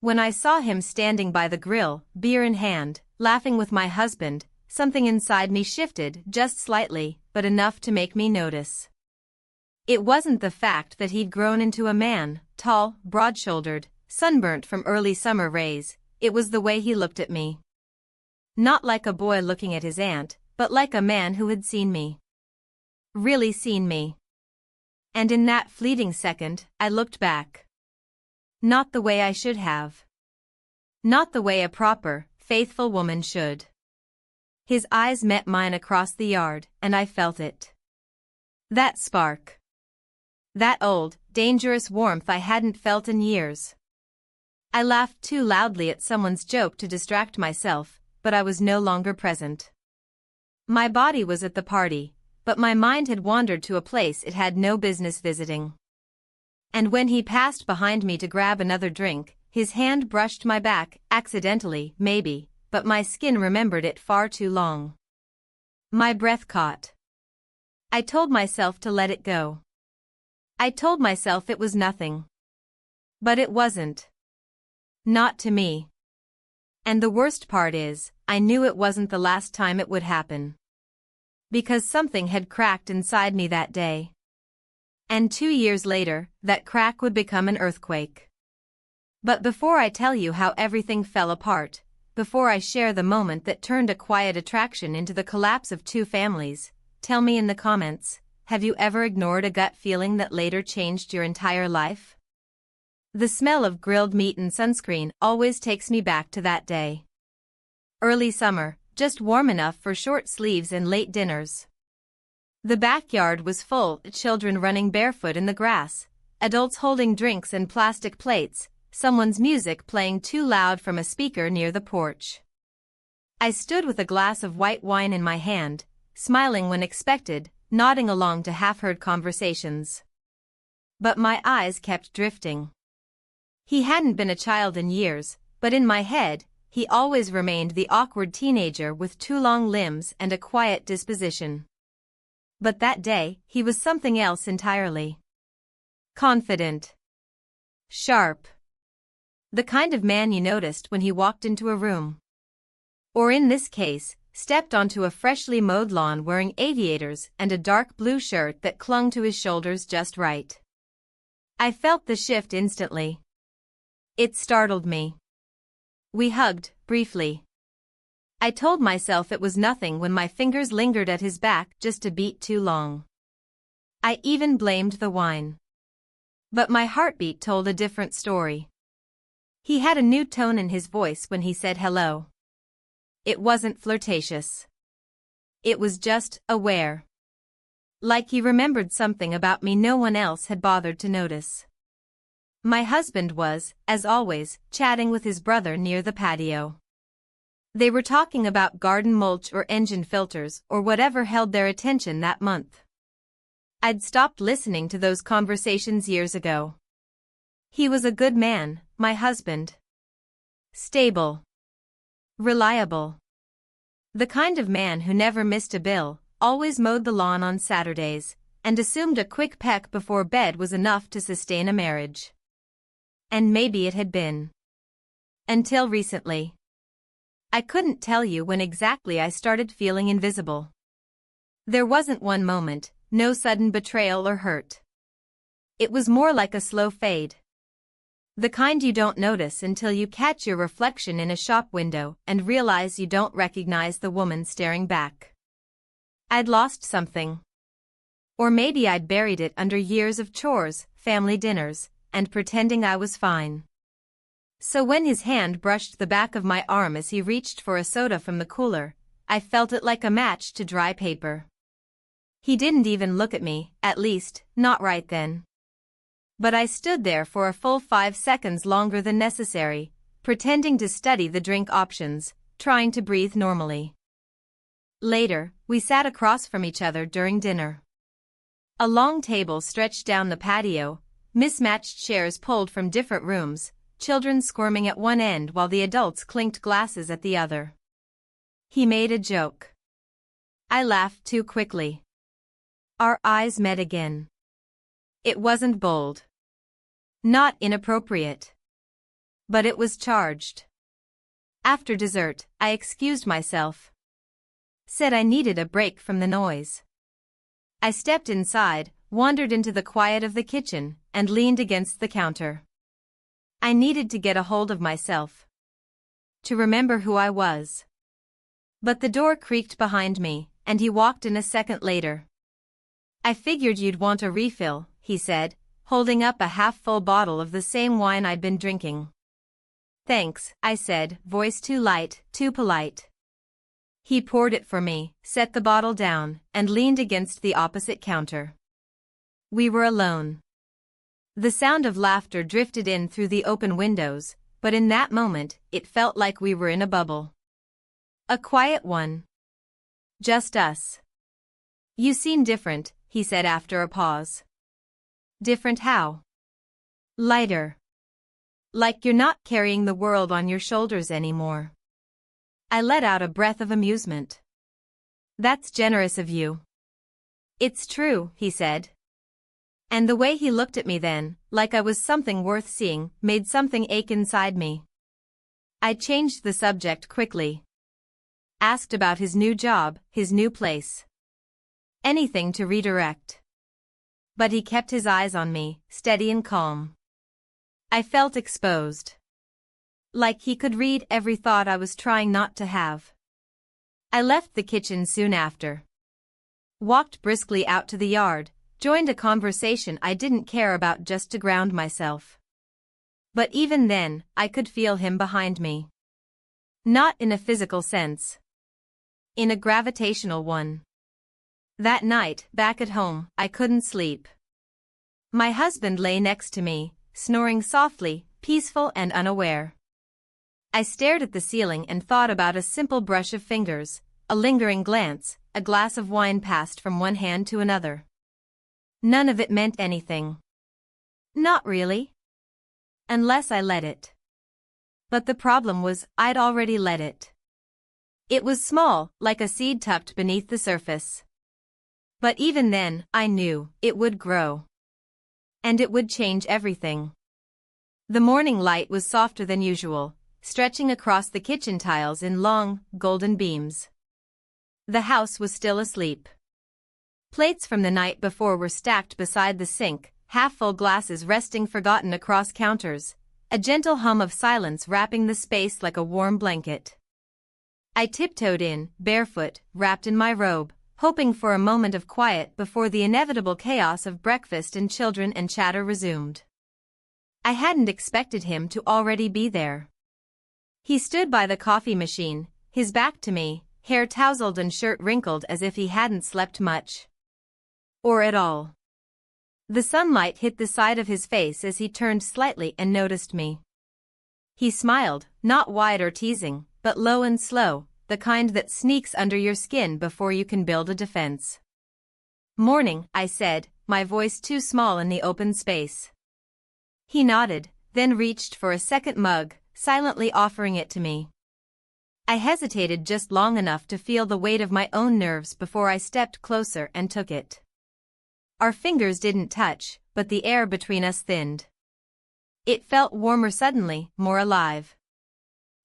When I saw him standing by the grill, beer in hand, laughing with my husband, something inside me shifted just slightly, but enough to make me notice. It wasn't the fact that he'd grown into a man, tall, broad-shouldered, sunburnt from early summer rays, it was the way he looked at me. Not like a boy looking at his aunt, but like a man who had seen me. Really seen me. And in that fleeting second, I looked back. Not the way I should have. Not the way a proper, faithful woman should. His eyes met mine across the yard, and I felt it. That spark. That old, dangerous warmth I hadn't felt in years. I laughed too loudly at someone's joke to distract myself, but I was no longer present. My body was at the party, but my mind had wandered to a place it had no business visiting. And when he passed behind me to grab another drink, his hand brushed my back, accidentally, maybe, but my skin remembered it far too long. My breath caught. I told myself to let it go. I told myself it was nothing. But it wasn't. Not to me. And the worst part is, I knew it wasn't the last time it would happen. Because something had cracked inside me that day. And 2 years later, that crack would become an earthquake. But before I tell you how everything fell apart, before I share the moment that turned a quiet attraction into the collapse of 2 families, tell me in the comments, have you ever ignored a gut feeling that later changed your entire life? The smell of grilled meat and sunscreen always takes me back to that day. Early summer, just warm enough for short sleeves and late dinners. The backyard was full, children running barefoot in the grass, adults holding drinks and plastic plates, someone's music playing too loud from a speaker near the porch. I stood with a glass of white wine in my hand, smiling when expected, nodding along to half-heard conversations. But my eyes kept drifting. He hadn't been a child in years, but in my head, he always remained the awkward teenager with 2 long limbs and a quiet disposition. But that day, he was something else entirely. Confident. Sharp. The kind of man you noticed when he walked into a room. Or in this case, stepped onto a freshly mowed lawn wearing aviators and a dark blue shirt that clung to his shoulders just right. I felt the shift instantly. It startled me. We hugged, briefly. I told myself it was nothing when my fingers lingered at his back just a beat too long. I even blamed the wine. But my heartbeat told a different story. He had a new tone in his voice when he said hello. It wasn't flirtatious. It was just aware. Like he remembered something about me no one else had bothered to notice. My husband was, as always, chatting with his brother near the patio. They were talking about garden mulch or engine filters or whatever held their attention that month. I'd stopped listening to those conversations years ago. He was a good man, my husband. Stable. Reliable. The kind of man who never missed a bill, always mowed the lawn on Saturdays, and assumed a quick peck before bed was enough to sustain a marriage. And maybe it had been. Until recently. I couldn't tell you when exactly I started feeling invisible. There wasn't one moment, no sudden betrayal or hurt. It was more like a slow fade. The kind you don't notice until you catch your reflection in a shop window and realize you don't recognize the woman staring back. I'd lost something. Or maybe I'd buried it under years of chores, family dinners, and pretending I was fine. So when his hand brushed the back of my arm as he reached for a soda from the cooler, I felt it like a match to dry paper. He didn't even look at me, at least, not right then. But I stood there for a full 5 seconds longer than necessary, pretending to study the drink options, trying to breathe normally. Later, we sat across from each other during dinner. A long table stretched down the patio, mismatched chairs pulled from different rooms, children squirming at one end while the adults clinked glasses at the other. He made a joke. I laughed too quickly. Our eyes met again. It wasn't bold. Not inappropriate. But it was charged. After dessert, I excused myself. Said I needed a break from the noise. I stepped inside, wandered into the quiet of the kitchen, and leaned against the counter. I needed to get a hold of myself. To remember who I was. But the door creaked behind me, and he walked in a second later. I figured you'd want a refill, he said, holding up a half-full bottle of the same wine I'd been drinking. Thanks, I said, voice too light, too polite. He poured it for me, set the bottle down, and leaned against the opposite counter. We were alone. The sound of laughter drifted in through the open windows, but in that moment, it felt like we were in a bubble. A quiet one. Just us. You seem different, he said after a pause. Different how? Lighter. Like you're not carrying the world on your shoulders anymore. I let out a breath of amusement. That's generous of you. It's true, he said. And the way he looked at me then, like I was something worth seeing, made something ache inside me. I changed the subject quickly. Asked about his new job, his new place. Anything to redirect. But he kept his eyes on me, steady and calm. I felt exposed. Like he could read every thought I was trying not to have. I left the kitchen soon after. Walked briskly out to the yard, joined a conversation I didn't care about just to ground myself. But even then, I could feel him behind me. Not in a physical sense. In a gravitational one. That night, back at home, I couldn't sleep. My husband lay next to me, snoring softly, peaceful and unaware. I stared at the ceiling and thought about a simple brush of fingers, a lingering glance, a glass of wine passed from one hand to another. None of it meant anything. Not really. Unless I let it. But the problem was, I'd already let it. It was small, like a seed tucked beneath the surface. But even then, I knew, it would grow. And it would change everything. The morning light was softer than usual, stretching across the kitchen tiles in long, golden beams. The house was still asleep. Plates from the night before were stacked beside the sink, half-full glasses resting forgotten across counters, a gentle hum of silence wrapping the space like a warm blanket. I tiptoed in, barefoot, wrapped in my robe, hoping for a moment of quiet before the inevitable chaos of breakfast and children and chatter resumed. I hadn't expected him to already be there. He stood by the coffee machine, his back to me, hair tousled and shirt wrinkled as if he hadn't slept much. Or at all. The sunlight hit the side of his face as he turned slightly and noticed me. He smiled, not wide or teasing, but low and slow, the kind that sneaks under your skin before you can build a defense. Morning, I said, my voice too small in the open space. He nodded, then reached for a second mug, silently offering it to me. I hesitated just long enough to feel the weight of my own nerves before I stepped closer and took it. Our fingers didn't touch, but the air between us thinned. It felt warmer suddenly, more alive.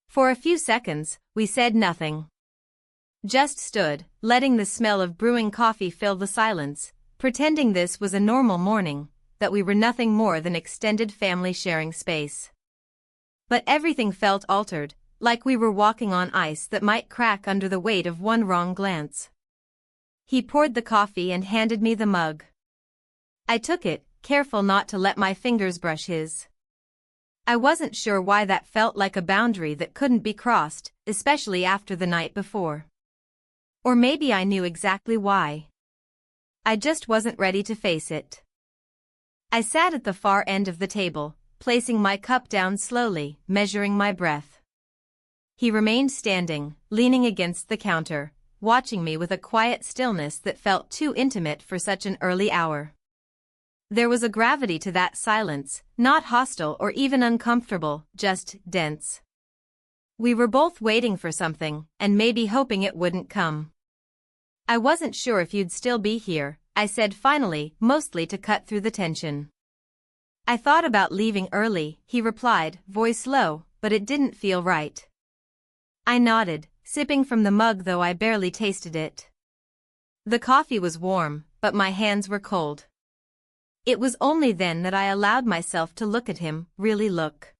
For a few seconds, we said nothing. Just stood, letting the smell of brewing coffee fill the silence, pretending this was a normal morning, that we were nothing more than extended family sharing space. But everything felt altered, like we were walking on ice that might crack under the weight of one wrong glance. He poured the coffee and handed me the mug. I took it, careful not to let my fingers brush his. I wasn't sure why that felt like a boundary that couldn't be crossed, especially after the night before. Or maybe I knew exactly why. I just wasn't ready to face it. I sat at the far end of the table, placing my cup down slowly, measuring my breath. He remained standing, leaning against the counter, watching me with a quiet stillness that felt too intimate for such an early hour. There was a gravity to that silence, not hostile or even uncomfortable, just dense. We were both waiting for something, and maybe hoping it wouldn't come. I wasn't sure if you'd still be here, I said finally, mostly to cut through the tension. I thought about leaving early, he replied, voice low, but it didn't feel right. I nodded, sipping from the mug though I barely tasted it. The coffee was warm, but my hands were cold. It was only then that I allowed myself to look at him, really look.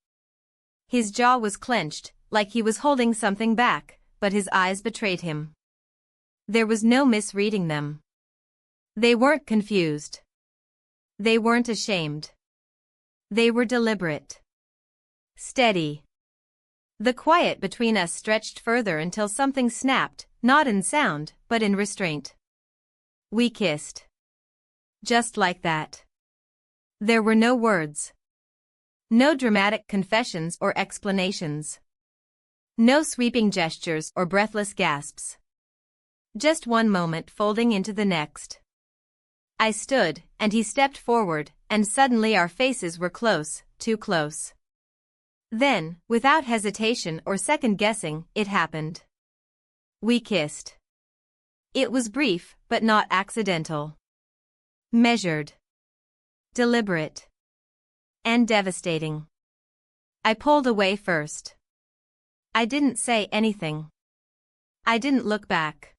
His jaw was clenched, like he was holding something back, but his eyes betrayed him. There was no misreading them. They weren't confused. They weren't ashamed. They were deliberate. Steady. The quiet between us stretched further until something snapped, not in sound, but in restraint. We kissed. Just like that. There were no words. No dramatic confessions or explanations. No sweeping gestures or breathless gasps. Just one moment folding into the next. I stood, and he stepped forward, and suddenly our faces were close, too close. Then, without hesitation or second-guessing, it happened. We kissed. It was brief, but not accidental. Measured. Deliberate. And devastating. I pulled away first. I didn't say anything. I didn't look back.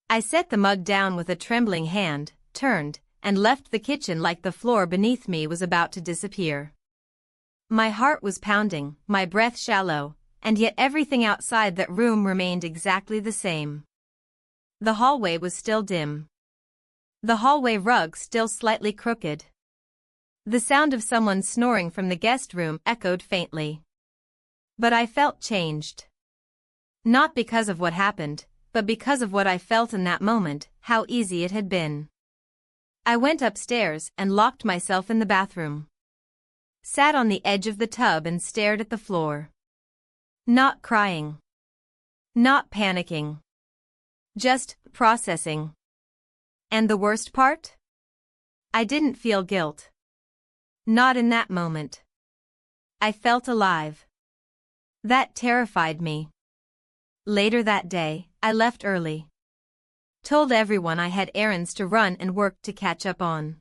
I set the mug down with a trembling hand, turned, and left the kitchen like the floor beneath me was about to disappear. My heart was pounding, my breath shallow, and yet everything outside that room remained exactly the same. The hallway was still dim. The hallway rug still slightly crooked. The sound of someone snoring from the guest room echoed faintly. But I felt changed. Not because of what happened, but because of what I felt in that moment, how easy it had been. I went upstairs and locked myself in the bathroom. Sat on the edge of the tub and stared at the floor. Not crying. Not panicking. Just processing. And the worst part? I didn't feel guilt. Not in that moment. I felt alive. That terrified me. Later that day, I left early. Told everyone I had errands to run and work to catch up on.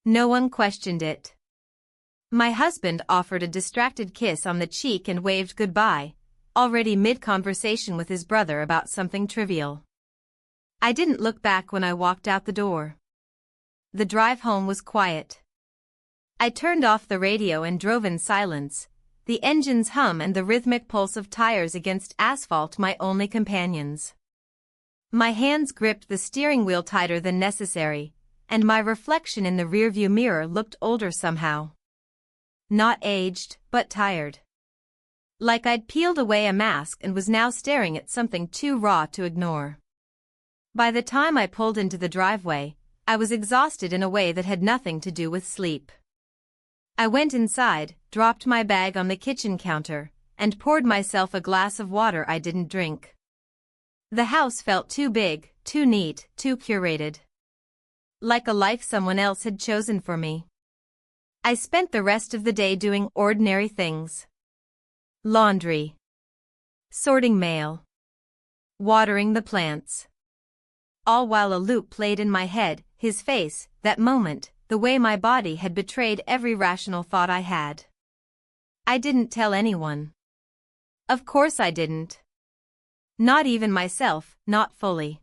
No one questioned it. My husband offered a distracted kiss on the cheek and waved goodbye, already mid-conversation with his brother about something trivial. I didn't look back when I walked out the door. The drive home was quiet. I turned off the radio and drove in silence, the engine's hum and the rhythmic pulse of tires against asphalt my only companions. My hands gripped the steering wheel tighter than necessary, and my reflection in the rearview mirror looked older somehow. Not aged, but tired. Like I'd peeled away a mask and was now staring at something too raw to ignore. By the time I pulled into the driveway, I was exhausted in a way that had nothing to do with sleep. I went inside, dropped my bag on the kitchen counter, and poured myself a glass of water I didn't drink. The house felt too big, too neat, too curated. Like a life someone else had chosen for me. I spent the rest of the day doing ordinary things. Laundry. Sorting mail. Watering the plants. All while a loop played in my head, his face, that moment, the way my body had betrayed every rational thought I had. I didn't tell anyone. Of course I didn't. Not even myself, not fully.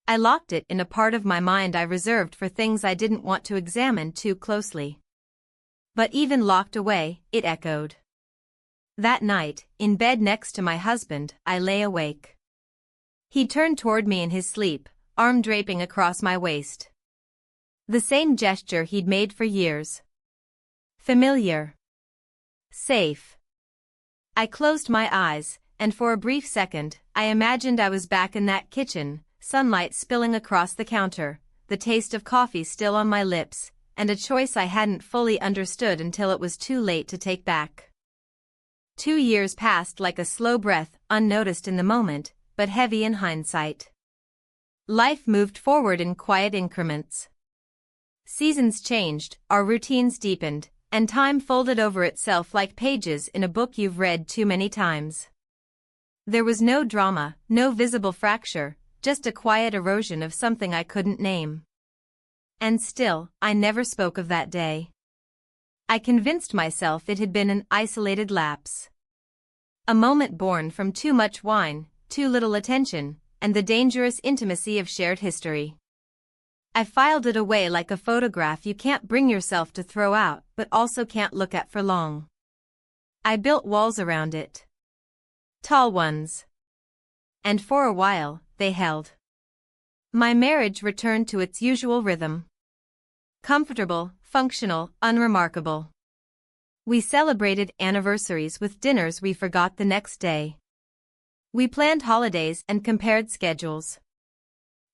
I locked it in a part of my mind I reserved for things I didn't want to examine too closely. But even locked away, it echoed. That night, in bed next to my husband, I lay awake. He turned toward me in his sleep, arm draping across my waist. The same gesture he'd made for years. Familiar. Safe. I closed my eyes, and for a brief second, I imagined I was back in that kitchen, sunlight spilling across the counter, the taste of coffee still on my lips, and a choice I hadn't fully understood until it was too late to take back. 2 years passed like a slow breath, unnoticed in the moment, but heavy in hindsight. Life moved forward in quiet increments. Seasons changed, our routines deepened, and time folded over itself like pages in a book you've read too many times. There was no drama, no visible fracture, just a quiet erosion of something I couldn't name. And still, I never spoke of that day. I convinced myself it had been an isolated lapse. A moment born from too much wine, too little attention, and the dangerous intimacy of shared history. I filed it away like a photograph you can't bring yourself to throw out but also can't look at for long. I built walls around it. Tall ones. And for a while, they held. My marriage returned to its usual rhythm. Comfortable, functional, unremarkable. We celebrated anniversaries with dinners we forgot the next day. We planned holidays and compared schedules.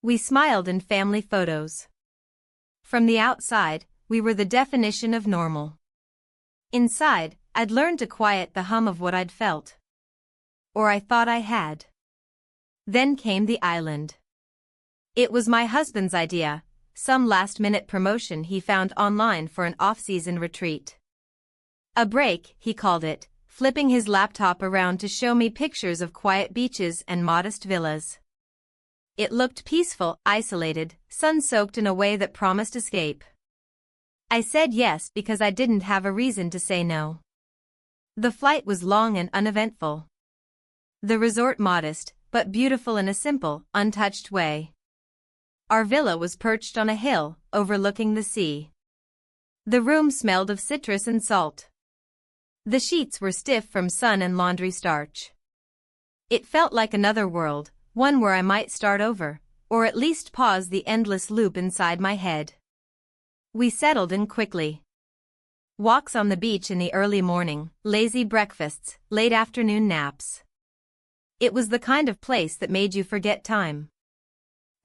We smiled in family photos. From the outside, we were the definition of normal. Inside, I'd learned to quiet the hum of what I'd felt. Or I thought I had. Then came the island. It was my husband's idea, some last-minute promotion he found online for an off-season retreat. A break, he called it, flipping his laptop around to show me pictures of quiet beaches and modest villas. It looked peaceful, isolated, sun-soaked in a way that promised escape. I said yes because I didn't have a reason to say no. The flight was long and uneventful. The resort modest, but beautiful in a simple, untouched way. Our villa was perched on a hill, overlooking the sea. The room smelled of citrus and salt. The sheets were stiff from sun and laundry starch. It felt like another world, one where I might start over, or at least pause the endless loop inside my head. We settled in quickly. Walks on the beach in the early morning, lazy breakfasts, late afternoon naps. It was the kind of place that made you forget time.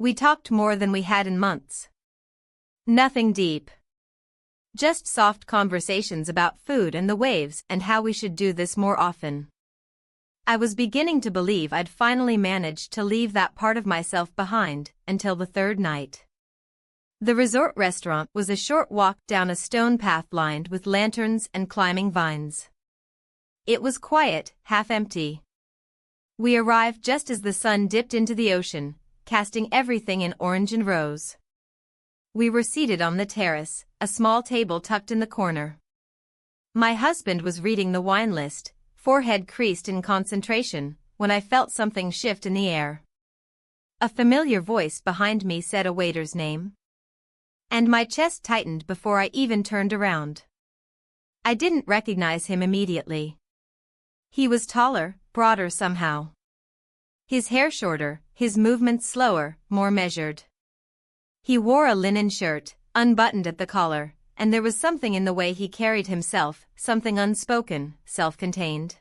We talked more than we had in months. Nothing deep. Just soft conversations about food and the waves and how we should do this more often. I was beginning to believe I'd finally managed to leave that part of myself behind, until the third night. The resort restaurant was a short walk down a stone path lined with lanterns and climbing vines. It was quiet, half-empty. We arrived just as the sun dipped into the ocean, casting everything in orange and rose. We were seated on the terrace, a small table tucked in the corner. My husband was reading the wine list, forehead creased in concentration, when I felt something shift in the air. A familiar voice behind me said a waiter's name. And my chest tightened before I even turned around. I didn't recognize him immediately. He was taller, broader somehow. His hair shorter, his movements slower, more measured. He wore a linen shirt, unbuttoned at the collar, and there was something in the way he carried himself, something unspoken, self-contained.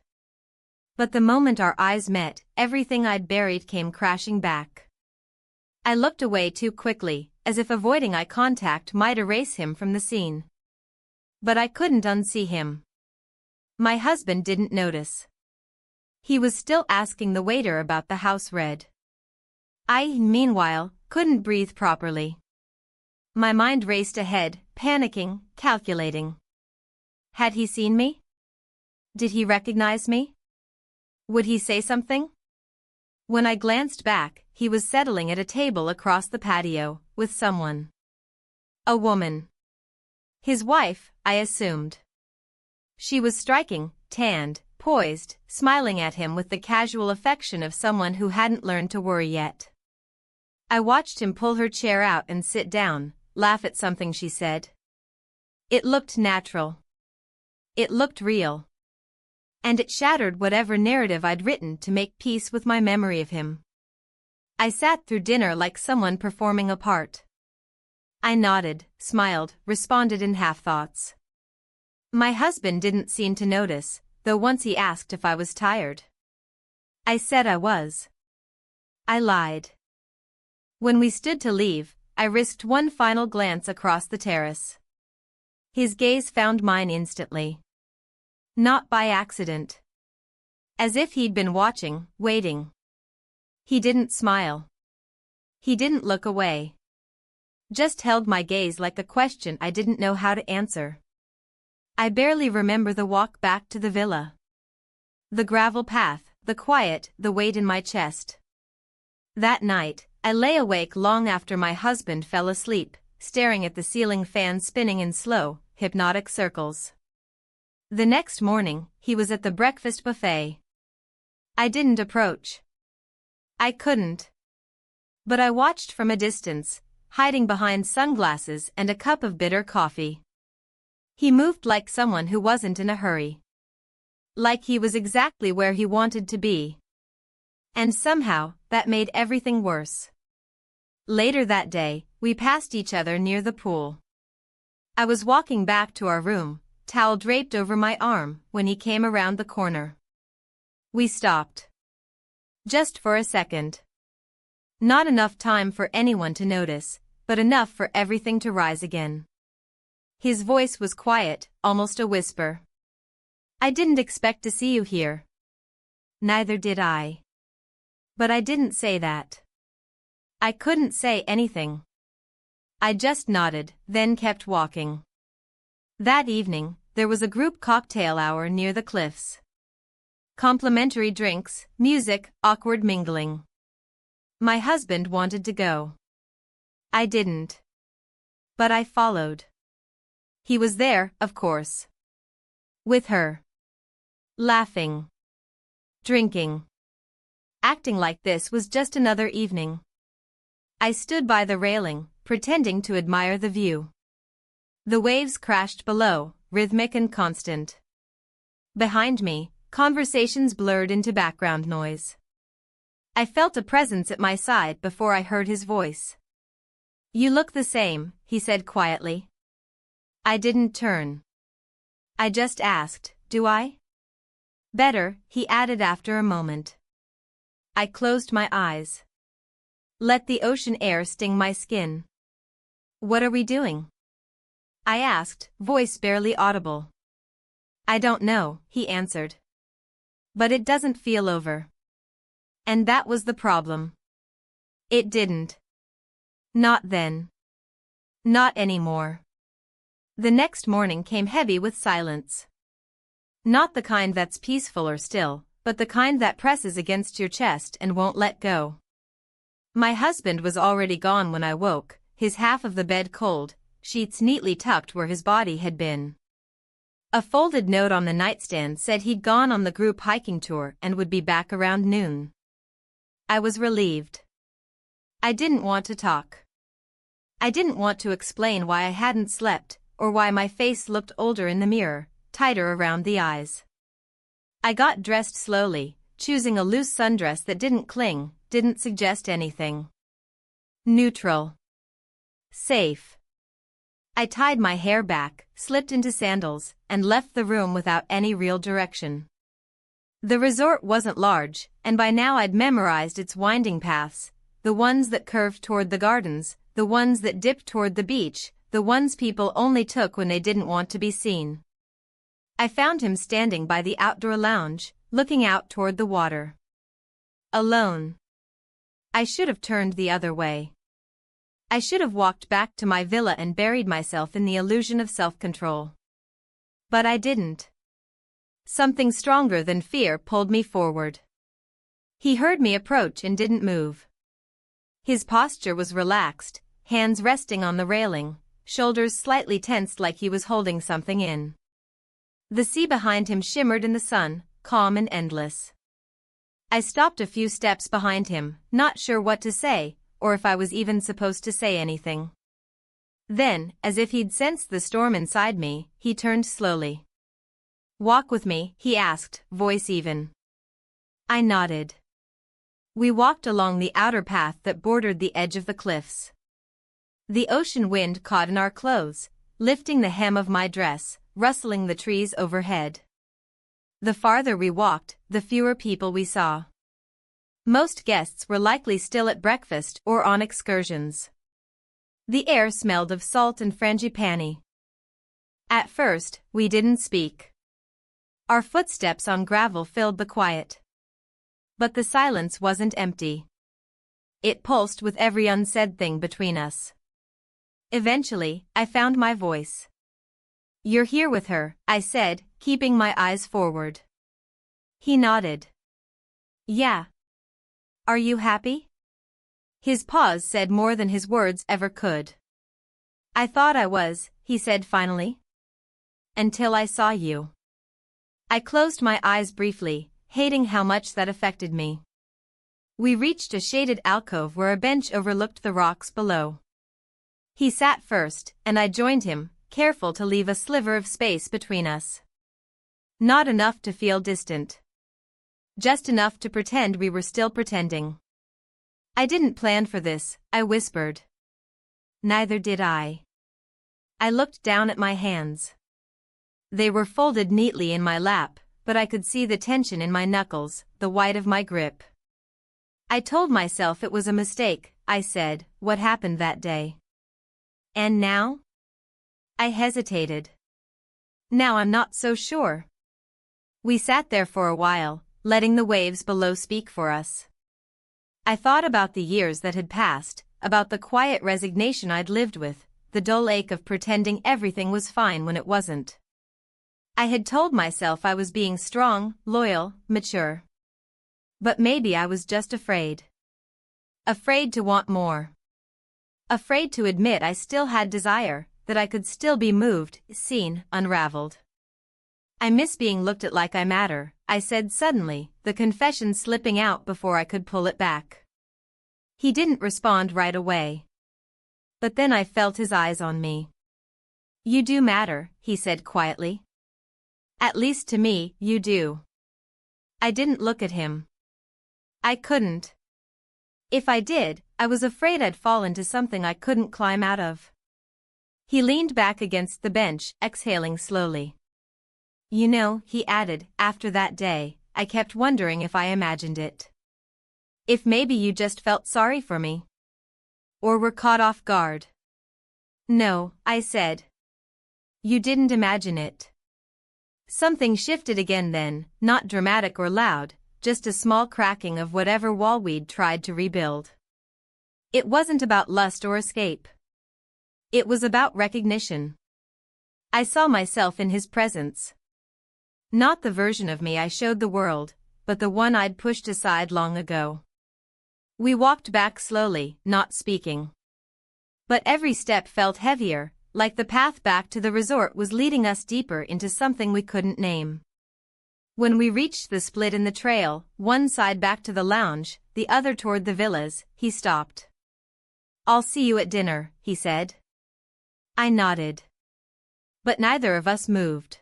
But the moment our eyes met, everything I'd buried came crashing back. I looked away too quickly, as if avoiding eye contact might erase him from the scene. But I couldn't unsee him. My husband didn't notice. He was still asking the waiter about the house red. I, meanwhile, couldn't breathe properly. My mind raced ahead, panicking, calculating. Had he seen me? Did he recognize me? Would he say something? When I glanced back, he was settling at a table across the patio, with someone. A woman. His wife, I assumed. She was striking, tanned, poised, smiling at him with the casual affection of someone who hadn't learned to worry yet. I watched him pull her chair out and sit down, laugh at something she said. It looked natural. It looked real. And it shattered whatever narrative I'd written to make peace with my memory of him. I sat through dinner like someone performing a part. I nodded, smiled, responded in half-thoughts. My husband didn't seem to notice, though once he asked if I was tired. I said I was. I lied. When we stood to leave, I risked one final glance across the terrace. His gaze found mine instantly. Not by accident. As if he'd been watching, waiting. He didn't smile. He didn't look away. Just held my gaze like a question I didn't know how to answer. I barely remember the walk back to the villa. The gravel path, the quiet, the weight in my chest. That night, I lay awake long after my husband fell asleep, staring at the ceiling fan spinning in slow, hypnotic circles. The next morning, he was at the breakfast buffet. I didn't approach. I couldn't. But I watched from a distance, hiding behind sunglasses and a cup of bitter coffee. He moved like someone who wasn't in a hurry. Like he was exactly where he wanted to be. And somehow, that made everything worse. Later that day, we passed each other near the pool. I was walking back to our room, towel draped over my arm, when he came around the corner. We stopped. Just for a second. Not enough time for anyone to notice, but enough for everything to rise again. His voice was quiet, almost a whisper. I didn't expect to see you here. Neither did I. But I didn't say that. I couldn't say anything. I just nodded, then kept walking. That evening, there was a group cocktail hour near the cliffs. Complimentary drinks, music, awkward mingling. My husband wanted to go. I didn't. But I followed. He was there, of course. With her. Laughing. Drinking. Acting like this was just another evening. I stood by the railing, pretending to admire the view. The waves crashed below, rhythmic and constant. Behind me, conversations blurred into background noise. I felt a presence at my side before I heard his voice. You look the same, he said quietly. I didn't turn. I just asked, do I? Better, he added after a moment. I closed my eyes. Let the ocean air sting my skin. What are we doing? I asked, voice barely audible. I don't know, he answered. But it doesn't feel over. And that was the problem. It didn't. Not then. Not anymore. The next morning came heavy with silence. Not the kind that's peaceful or still, but the kind that presses against your chest and won't let go. My husband was already gone when I woke, his half of the bed cold, sheets neatly tucked where his body had been. A folded note on the nightstand said he'd gone on the group hiking tour and would be back around noon. I was relieved. I didn't want to talk. I didn't want to explain why I hadn't slept, or why my face looked older in the mirror, tighter around the eyes. I got dressed slowly, choosing a loose sundress that didn't cling, didn't suggest anything. Neutral. Safe. I tied my hair back, slipped into sandals, and left the room without any real direction. The resort wasn't large, and by now I'd memorized its winding paths, the ones that curved toward the gardens, the ones that dipped toward the beach, the ones people only took when they didn't want to be seen. I found him standing by the outdoor lounge, looking out toward the water. Alone. I should have turned the other way. I should have walked back to my villa and buried myself in the illusion of self-control. But I didn't. Something stronger than fear pulled me forward. He heard me approach and didn't move. His posture was relaxed, hands resting on the railing, shoulders slightly tensed like he was holding something in. The sea behind him shimmered in the sun, calm and endless. I stopped a few steps behind him, not sure what to say, or if I was even supposed to say anything. Then, as if he'd sensed the storm inside me, he turned slowly. Walk with me, he asked, voice even. I nodded. We walked along the outer path that bordered the edge of the cliffs. The ocean wind caught in our clothes, lifting the hem of my dress, rustling the trees overhead. The farther we walked, the fewer people we saw. Most guests were likely still at breakfast or on excursions. The air smelled of salt and frangipani. At first, we didn't speak. Our footsteps on gravel filled the quiet. But the silence wasn't empty. It pulsed with every unsaid thing between us. Eventually, I found my voice. You're here with her, I said, keeping my eyes forward. He nodded. Yeah. Are you happy? His pause said more than his words ever could. I thought I was, he said finally. Until I saw you. I closed my eyes briefly, hating how much that affected me. We reached a shaded alcove where a bench overlooked the rocks below. He sat first, and I joined him, careful to leave a sliver of space between us. Not enough to feel distant. Just enough to pretend we were still pretending. I didn't plan for this, I whispered. Neither did I. I looked down at my hands. They were folded neatly in my lap, but I could see the tension in my knuckles, the white of my grip. I told myself it was a mistake, I said, what happened that day. And now? I hesitated. Now I'm not so sure. We sat there for a while, letting the waves below speak for us. I thought about the years that had passed, about the quiet resignation I'd lived with, the dull ache of pretending everything was fine when it wasn't. I had told myself I was being strong, loyal, mature. But maybe I was just afraid. Afraid to want more. Afraid to admit I still had desire, that I could still be moved, seen, unraveled. I miss being looked at like I matter, I said suddenly, the confession slipping out before I could pull it back. He didn't respond right away. But then I felt his eyes on me. You do matter, he said quietly. At least to me, you do. I didn't look at him. I couldn't. If I did, I was afraid I'd fall into something I couldn't climb out of. He leaned back against the bench, exhaling slowly. You know, he added, after that day, I kept wondering if I imagined it. If maybe you just felt sorry for me. Or were caught off guard. No, I said. You didn't imagine it. Something shifted again then, not dramatic or loud, just a small cracking of whatever wall we'd tried to rebuild. It wasn't about lust or escape. It was about recognition. I saw myself in his presence. Not the version of me I showed the world, but the one I'd pushed aside long ago. We walked back slowly, not speaking. But every step felt heavier, like the path back to the resort was leading us deeper into something we couldn't name. When we reached the split in the trail, one side back to the lounge, the other toward the villas, he stopped. I'll see you at dinner, he said. I nodded. But neither of us moved.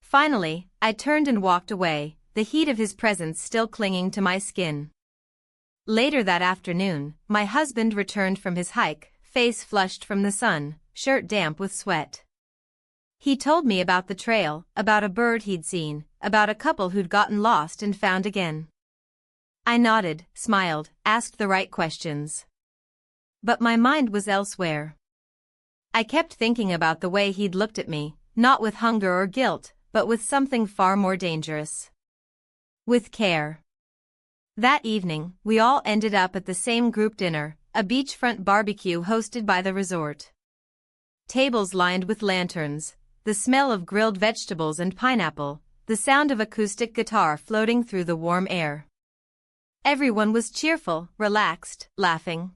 Finally, I turned and walked away, the heat of his presence still clinging to my skin. Later that afternoon, my husband returned from his hike, face flushed from the sun, shirt damp with sweat. He told me about the trail, about a bird he'd seen, about a couple who'd gotten lost and found again. I nodded, smiled, asked the right questions. But my mind was elsewhere. I kept thinking about the way he'd looked at me, not with hunger or guilt, but with something far more dangerous. With care. That evening, we all ended up at the same group dinner, a beachfront barbecue hosted by the resort. Tables lined with lanterns, the smell of grilled vegetables and pineapple, the sound of acoustic guitar floating through the warm air. Everyone was cheerful, relaxed, laughing.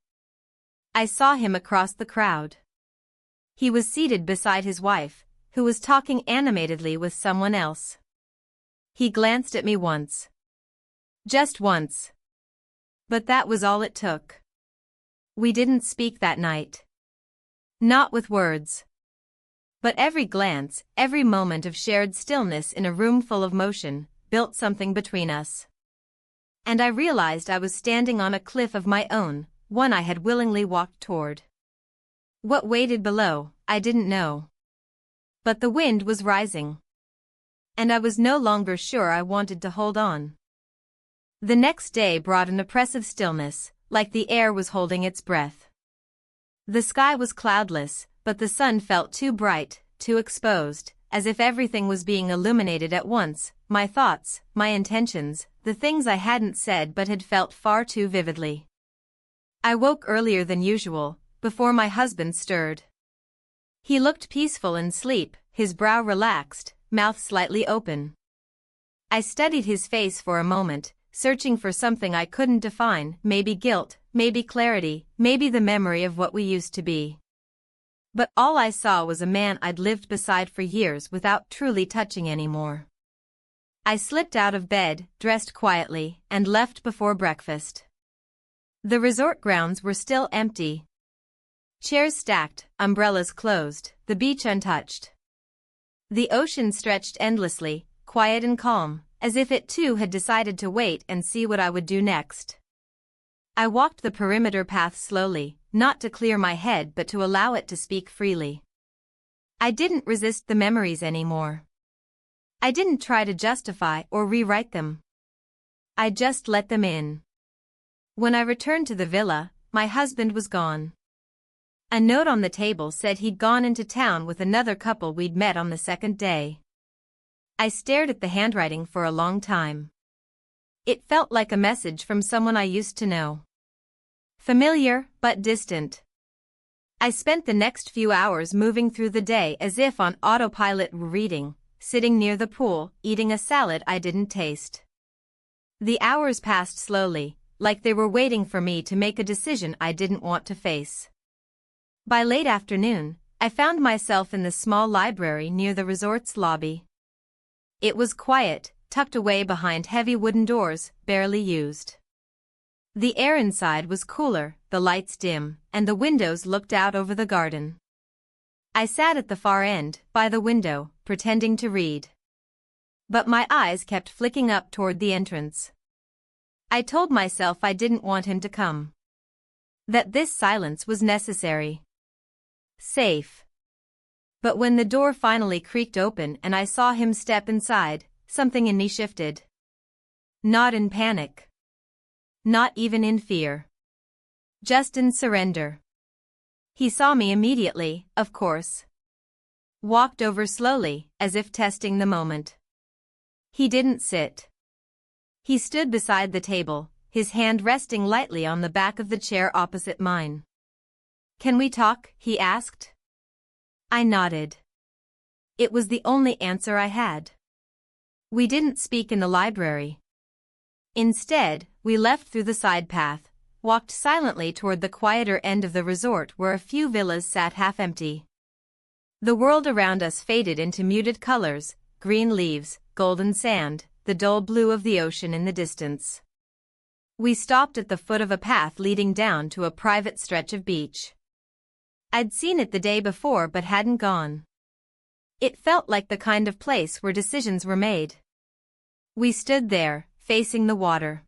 I saw him across the crowd. He was seated beside his wife, who was talking animatedly with someone else. He glanced at me once. Just once. But that was all it took. We didn't speak that night. Not with words. But every glance, every moment of shared stillness in a room full of motion, built something between us. And I realized I was standing on a cliff of my own, one I had willingly walked toward. What waited below, I didn't know. But the wind was rising. And I was no longer sure I wanted to hold on. The next day brought an oppressive stillness, like the air was holding its breath. The sky was cloudless, but the sun felt too bright, too exposed, as if everything was being illuminated at once, my thoughts, my intentions, the things I hadn't said but had felt far too vividly. I woke earlier than usual, before my husband stirred. He looked peaceful in sleep, his brow relaxed, mouth slightly open. I studied his face for a moment, searching for something I couldn't define, maybe guilt, maybe clarity, maybe the memory of what we used to be. But all I saw was a man I'd lived beside for years without truly touching anymore. I slipped out of bed, dressed quietly, and left before breakfast. The resort grounds were still empty. Chairs stacked, umbrellas closed, the beach untouched. The ocean stretched endlessly, quiet and calm, as if it too had decided to wait and see what I would do next. I walked the perimeter path slowly, not to clear my head but to allow it to speak freely. I didn't resist the memories anymore. I didn't try to justify or rewrite them. I just let them in. When I returned to the villa, my husband was gone. A note on the table said he'd gone into town with another couple we'd met on the second day. I stared at the handwriting for a long time. It felt like a message from someone I used to know. Familiar, but distant. I spent the next few hours moving through the day as if on autopilot, reading, sitting near the pool, eating a salad I didn't taste. The hours passed slowly, like they were waiting for me to make a decision I didn't want to face. By late afternoon, I found myself in the small library near the resort's lobby. It was quiet, tucked away behind heavy wooden doors, barely used. The air inside was cooler, the lights dim, and the windows looked out over the garden. I sat at the far end, by the window, pretending to read. But my eyes kept flicking up toward the entrance. I told myself I didn't want him to come. That this silence was necessary. Safe. But when the door finally creaked open and I saw him step inside, something in me shifted. Not in panic. Not even in fear. Just in surrender. He saw me immediately, of course. Walked over slowly, as if testing the moment. He didn't sit. He stood beside the table, his hand resting lightly on the back of the chair opposite mine. "Can we talk?" he asked. I nodded. It was the only answer I had. We didn't speak in the library. Instead, we left through the side path, walked silently toward the quieter end of the resort where a few villas sat half-empty. The world around us faded into muted colors, green leaves, golden sand, the dull blue of the ocean in the distance. We stopped at the foot of a path leading down to a private stretch of beach. I'd seen it the day before but hadn't gone. It felt like the kind of place where decisions were made. We stood there, facing the water.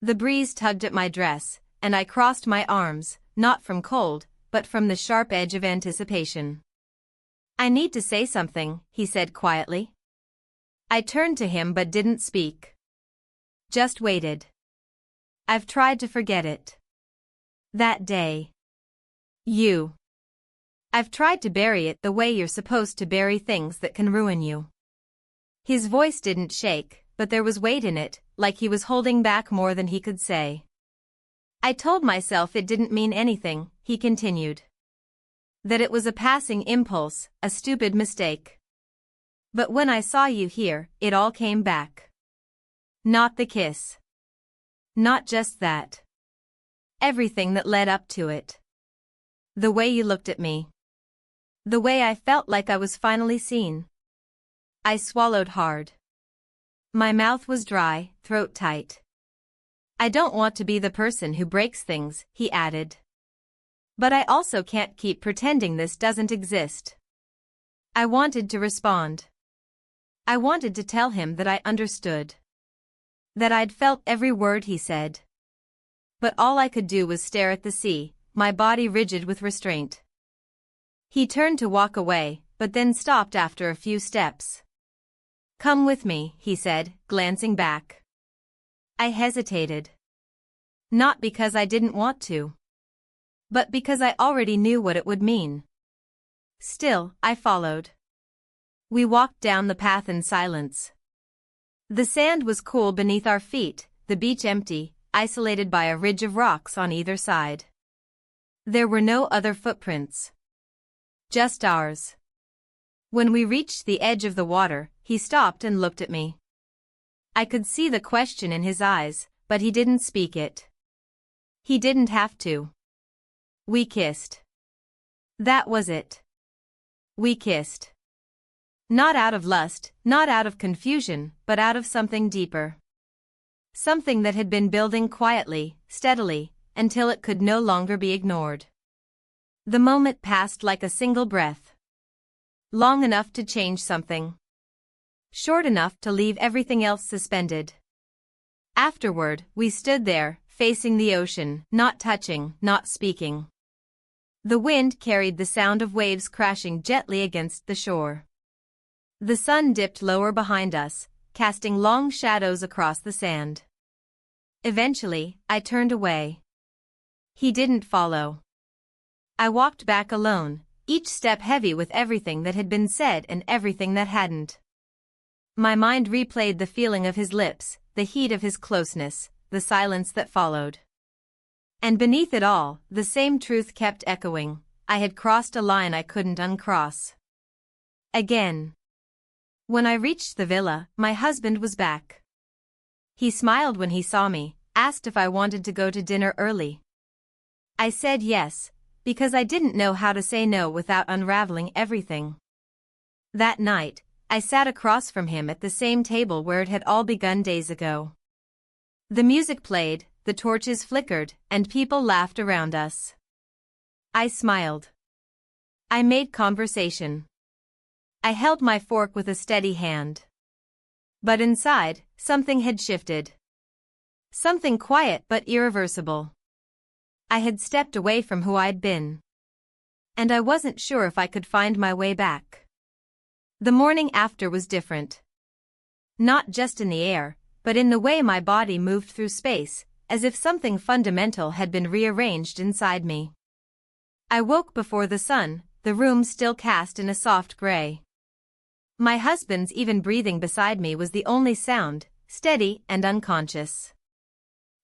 The breeze tugged at my dress, and I crossed my arms, not from cold, but from the sharp edge of anticipation. "I need to say something," he said quietly. I turned to him but didn't speak. Just waited. I've tried to forget it. That day. I've tried to bury it the way you're supposed to bury things that can ruin you. His voice didn't shake, but there was weight in it, like he was holding back more than he could say. I told myself it didn't mean anything, he continued. That it was a passing impulse, a stupid mistake. But when I saw you here, it all came back. Not the kiss. Not just that. Everything that led up to it. The way you looked at me. The way I felt like I was finally seen. I swallowed hard. My mouth was dry, throat tight. "I don't want to be the person who breaks things," he added. "But I also can't keep pretending this doesn't exist." I wanted to respond. I wanted to tell him that I understood. That I'd felt every word he said. But all I could do was stare at the sea, my body rigid with restraint. He turned to walk away, but then stopped after a few steps. "Come with me," he said, glancing back. I hesitated. Not because I didn't want to. But because I already knew what it would mean. Still, I followed. We walked down the path in silence. The sand was cool beneath our feet, the beach empty, isolated by a ridge of rocks on either side. There were no other footprints. Just ours. When we reached the edge of the water, he stopped and looked at me. I could see the question in his eyes, but he didn't speak it. He didn't have to. We kissed. That was it. We kissed. Not out of lust, not out of confusion, but out of something deeper. Something that had been building quietly, steadily, until it could no longer be ignored. The moment passed like a single breath. Long enough to change something. Short enough to leave everything else suspended. Afterward, we stood there, facing the ocean, not touching, not speaking. The wind carried the sound of waves crashing gently against the shore. The sun dipped lower behind us, casting long shadows across the sand. Eventually, I turned away. He didn't follow. I walked back alone, each step heavy with everything that had been said and everything that hadn't. My mind replayed the feeling of his lips, the heat of his closeness, the silence that followed. And beneath it all, the same truth kept echoing: I had crossed a line I couldn't uncross. Again. When I reached the villa, my husband was back. He smiled when he saw me, asked if I wanted to go to dinner early. I said yes, because I didn't know how to say no without unraveling everything. That night, I sat across from him at the same table where it had all begun days ago. The music played, the torches flickered, and people laughed around us. I smiled. I made conversation. I held my fork with a steady hand. But inside, something had shifted. Something quiet but irreversible. I had stepped away from who I'd been. And I wasn't sure if I could find my way back. The morning after was different. Not just in the air, but in the way my body moved through space, as if something fundamental had been rearranged inside me. I woke before the sun, the room still cast in a soft gray. My husband's even breathing beside me was the only sound, steady and unconscious.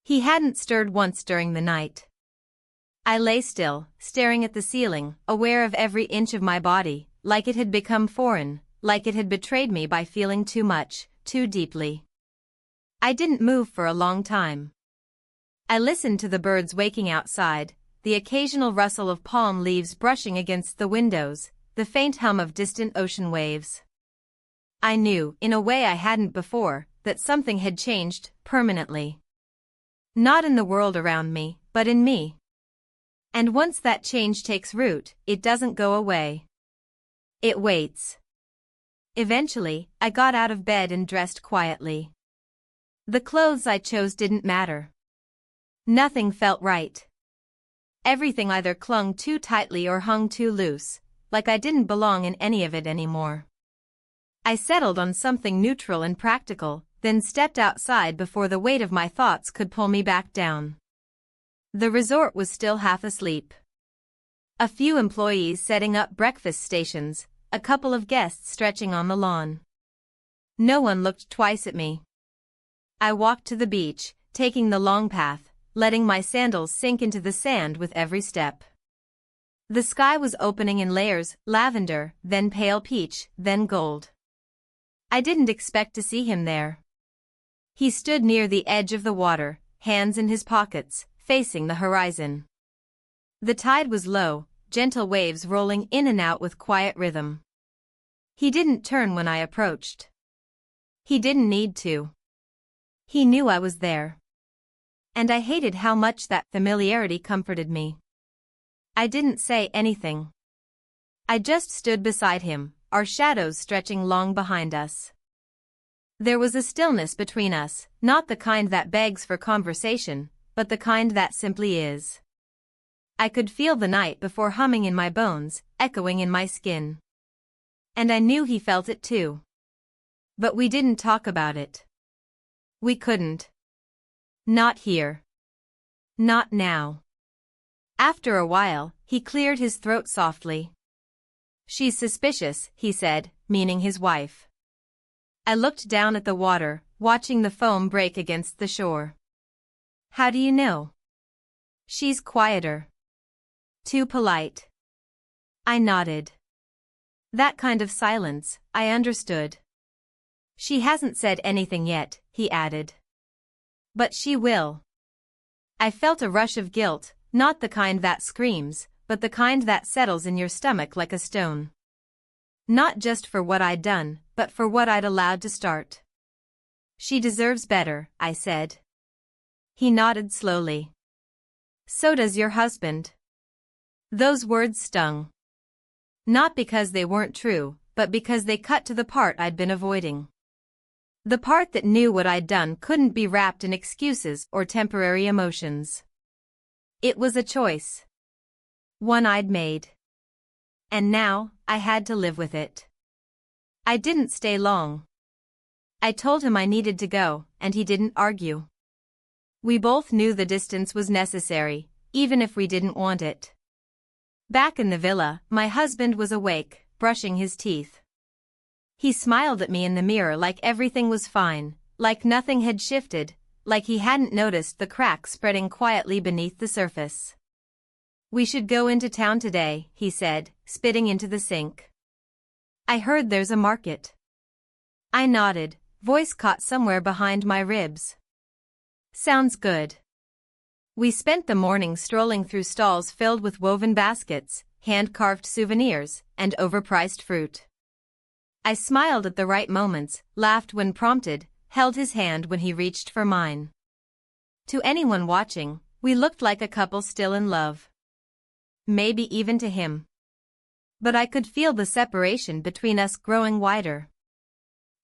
He hadn't stirred once during the night. I lay still, staring at the ceiling, aware of every inch of my body, like it had become foreign, like it had betrayed me by feeling too much, too deeply. I didn't move for a long time. I listened to the birds waking outside, the occasional rustle of palm leaves brushing against the windows, the faint hum of distant ocean waves. I knew, in a way I hadn't before, that something had changed, permanently. Not in the world around me, but in me. And once that change takes root, it doesn't go away. It waits. Eventually, I got out of bed and dressed quietly. The clothes I chose didn't matter. Nothing felt right. Everything either clung too tightly or hung too loose, like I didn't belong in any of it anymore. I settled on something neutral and practical, then stepped outside before the weight of my thoughts could pull me back down. The resort was still half asleep. A few employees setting up breakfast stations, a couple of guests stretching on the lawn. No one looked twice at me. I walked to the beach, taking the long path, letting my sandals sink into the sand with every step. The sky was opening in layers, lavender, then pale peach, then gold. I didn't expect to see him there. He stood near the edge of the water, hands in his pockets, facing the horizon. The tide was low, gentle waves rolling in and out with quiet rhythm. He didn't turn when I approached. He didn't need to. He knew I was there. And I hated how much that familiarity comforted me. I didn't say anything. I just stood beside him, our shadows stretching long behind us. There was a stillness between us, not the kind that begs for conversation, but the kind that simply is. I could feel the night before humming in my bones, echoing in my skin. And I knew he felt it too. But we didn't talk about it. We couldn't. Not here. Not now. After a while, he cleared his throat softly. "She's suspicious," he said, meaning his wife. I looked down at the water, watching the foam break against the shore. "How do you know?" "She's quieter. Too polite." I nodded. That kind of silence, I understood. "She hasn't said anything yet," he added. "But she will." I felt a rush of guilt, not the kind that screams, but the kind that settles in your stomach like a stone. Not just for what I'd done, but for what I'd allowed to start. She deserves better, I said. He nodded slowly. So does your husband. Those words stung. Not because they weren't true, but because they cut to the part I'd been avoiding. The part that knew what I'd done couldn't be wrapped in excuses or temporary emotions. It was a choice. One I'd made. And now, I had to live with it. I didn't stay long. I told him I needed to go, and he didn't argue. We both knew the distance was necessary, even if we didn't want it. Back in the villa, my husband was awake, brushing his teeth. He smiled at me in the mirror like everything was fine, like nothing had shifted, like he hadn't noticed the crack spreading quietly beneath the surface. We should go into town today, he said, spitting into the sink. I heard there's a market. I nodded, voice caught somewhere behind my ribs. Sounds good. We spent the morning strolling through stalls filled with woven baskets, hand-carved souvenirs, and overpriced fruit. I smiled at the right moments, laughed when prompted, held his hand when he reached for mine. To anyone watching, we looked like a couple still in love. Maybe even to him. But I could feel the separation between us growing wider.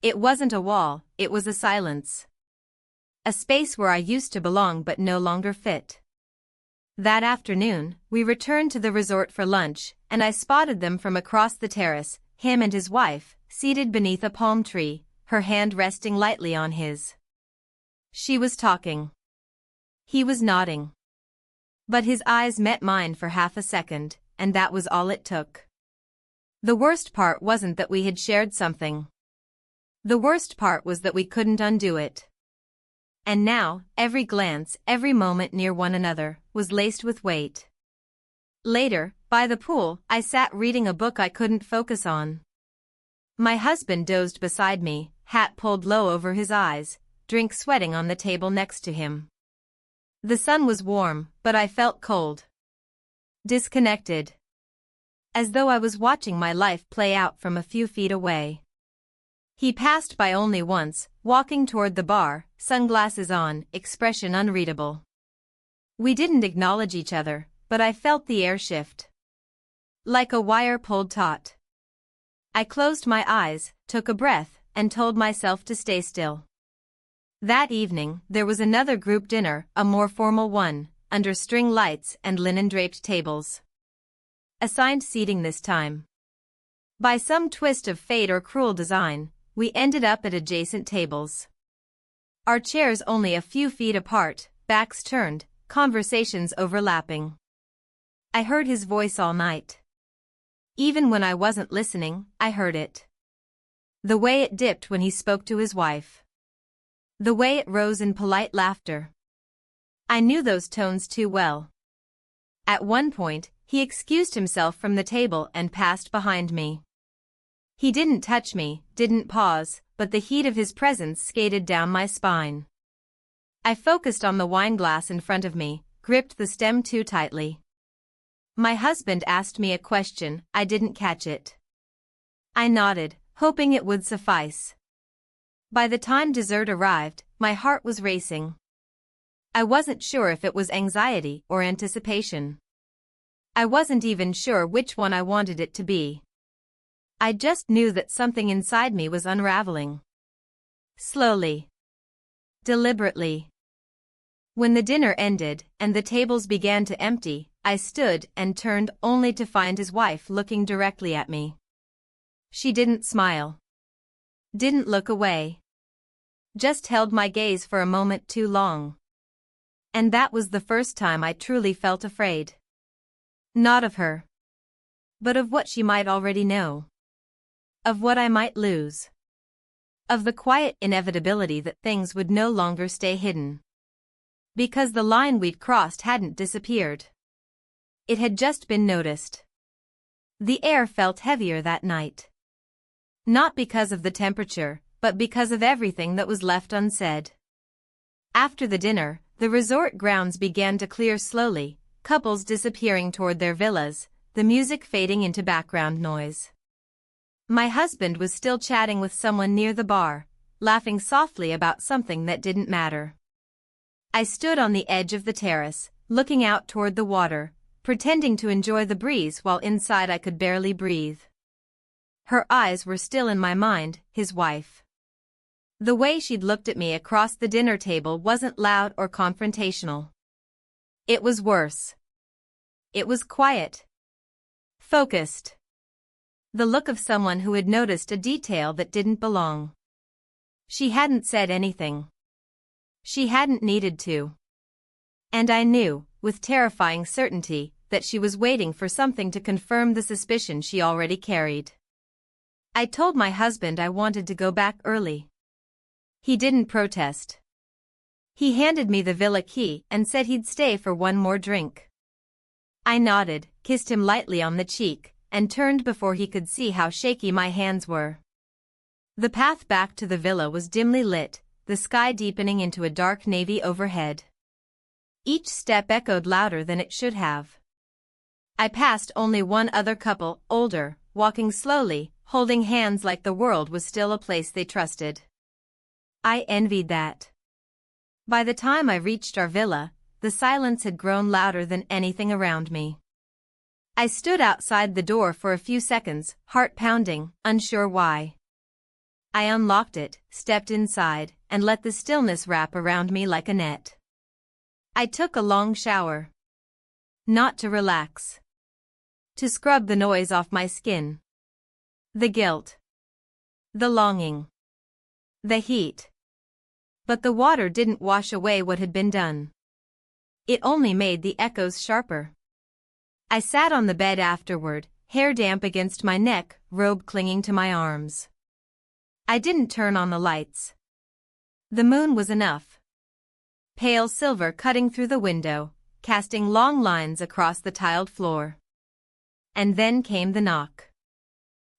It wasn't a wall, it was a silence. A space where I used to belong but no longer fit. That afternoon, we returned to the resort for lunch, and I spotted them from across the terrace, him and his wife, seated beneath a palm tree, her hand resting lightly on his. She was talking. He was nodding. But his eyes met mine for half a second, and that was all it took. The worst part wasn't that we had shared something. The worst part was that we couldn't undo it. And now, every glance, every moment near one another, was laced with weight. Later, by the pool, I sat reading a book I couldn't focus on. My husband dozed beside me, hat pulled low over his eyes, drink sweating on the table next to him. The sun was warm, but I felt cold. Disconnected. As though I was watching my life play out from a few feet away. He passed by only once, walking toward the bar, sunglasses on, expression unreadable. We didn't acknowledge each other, but I felt the air shift. Like a wire pulled taut. I closed my eyes, took a breath, and told myself to stay still. That evening, there was another group dinner, a more formal one, under string lights and linen-draped tables. Assigned seating this time. By some twist of fate or cruel design, we ended up at adjacent tables. Our chairs only a few feet apart, backs turned, conversations overlapping. I heard his voice all night. Even when I wasn't listening, I heard it. The way it dipped when he spoke to his wife. The way it rose in polite laughter. I knew those tones too well. At one point, he excused himself from the table and passed behind me. He didn't touch me, didn't pause, but the heat of his presence skated down my spine. I focused on the wine glass in front of me, gripped the stem too tightly. My husband asked me a question, I didn't catch it. I nodded, hoping it would suffice. By the time dessert arrived, my heart was racing. I wasn't sure if it was anxiety or anticipation. I wasn't even sure which one I wanted it to be. I just knew that something inside me was unraveling. Slowly. Deliberately. When the dinner ended and the tables began to empty, I stood and turned only to find his wife looking directly at me. She didn't smile. Didn't look away. Just held my gaze for a moment too long. And that was the first time I truly felt afraid. Not of her. But of what she might already know. Of what I might lose. Of the quiet inevitability that things would no longer stay hidden. Because the line we'd crossed hadn't disappeared. It had just been noticed. The air felt heavier that night. Not because of the temperature, but because of everything that was left unsaid. After the dinner, the resort grounds began to clear slowly, couples disappearing toward their villas, the music fading into background noise. My husband was still chatting with someone near the bar, laughing softly about something that didn't matter. I stood on the edge of the terrace, looking out toward the water, pretending to enjoy the breeze while inside I could barely breathe. Her eyes were still in my mind, his wife. The way she'd looked at me across the dinner table wasn't loud or confrontational. It was worse. It was quiet. Focused. The look of someone who had noticed a detail that didn't belong. She hadn't said anything. She hadn't needed to. And I knew, with terrifying certainty, that she was waiting for something to confirm the suspicion she already carried. I told my husband I wanted to go back early. He didn't protest. He handed me the villa key and said he'd stay for one more drink. I nodded, kissed him lightly on the cheek, and turned before he could see how shaky my hands were. The path back to the villa was dimly lit, the sky deepening into a dark navy overhead. Each step echoed louder than it should have. I passed only one other couple, older, walking slowly, holding hands like the world was still a place they trusted. I envied that. By the time I reached our villa, the silence had grown louder than anything around me. I stood outside the door for a few seconds, heart pounding, unsure why. I unlocked it, stepped inside, and let the stillness wrap around me like a net. I took a long shower. Not to relax. To scrub the noise off my skin. The guilt. The longing. The heat. But the water didn't wash away what had been done. It only made the echoes sharper. I sat on the bed afterward, hair damp against my neck, robe clinging to my arms. I didn't turn on the lights. The moon was enough. Pale silver cutting through the window, casting long lines across the tiled floor. And then came the knock.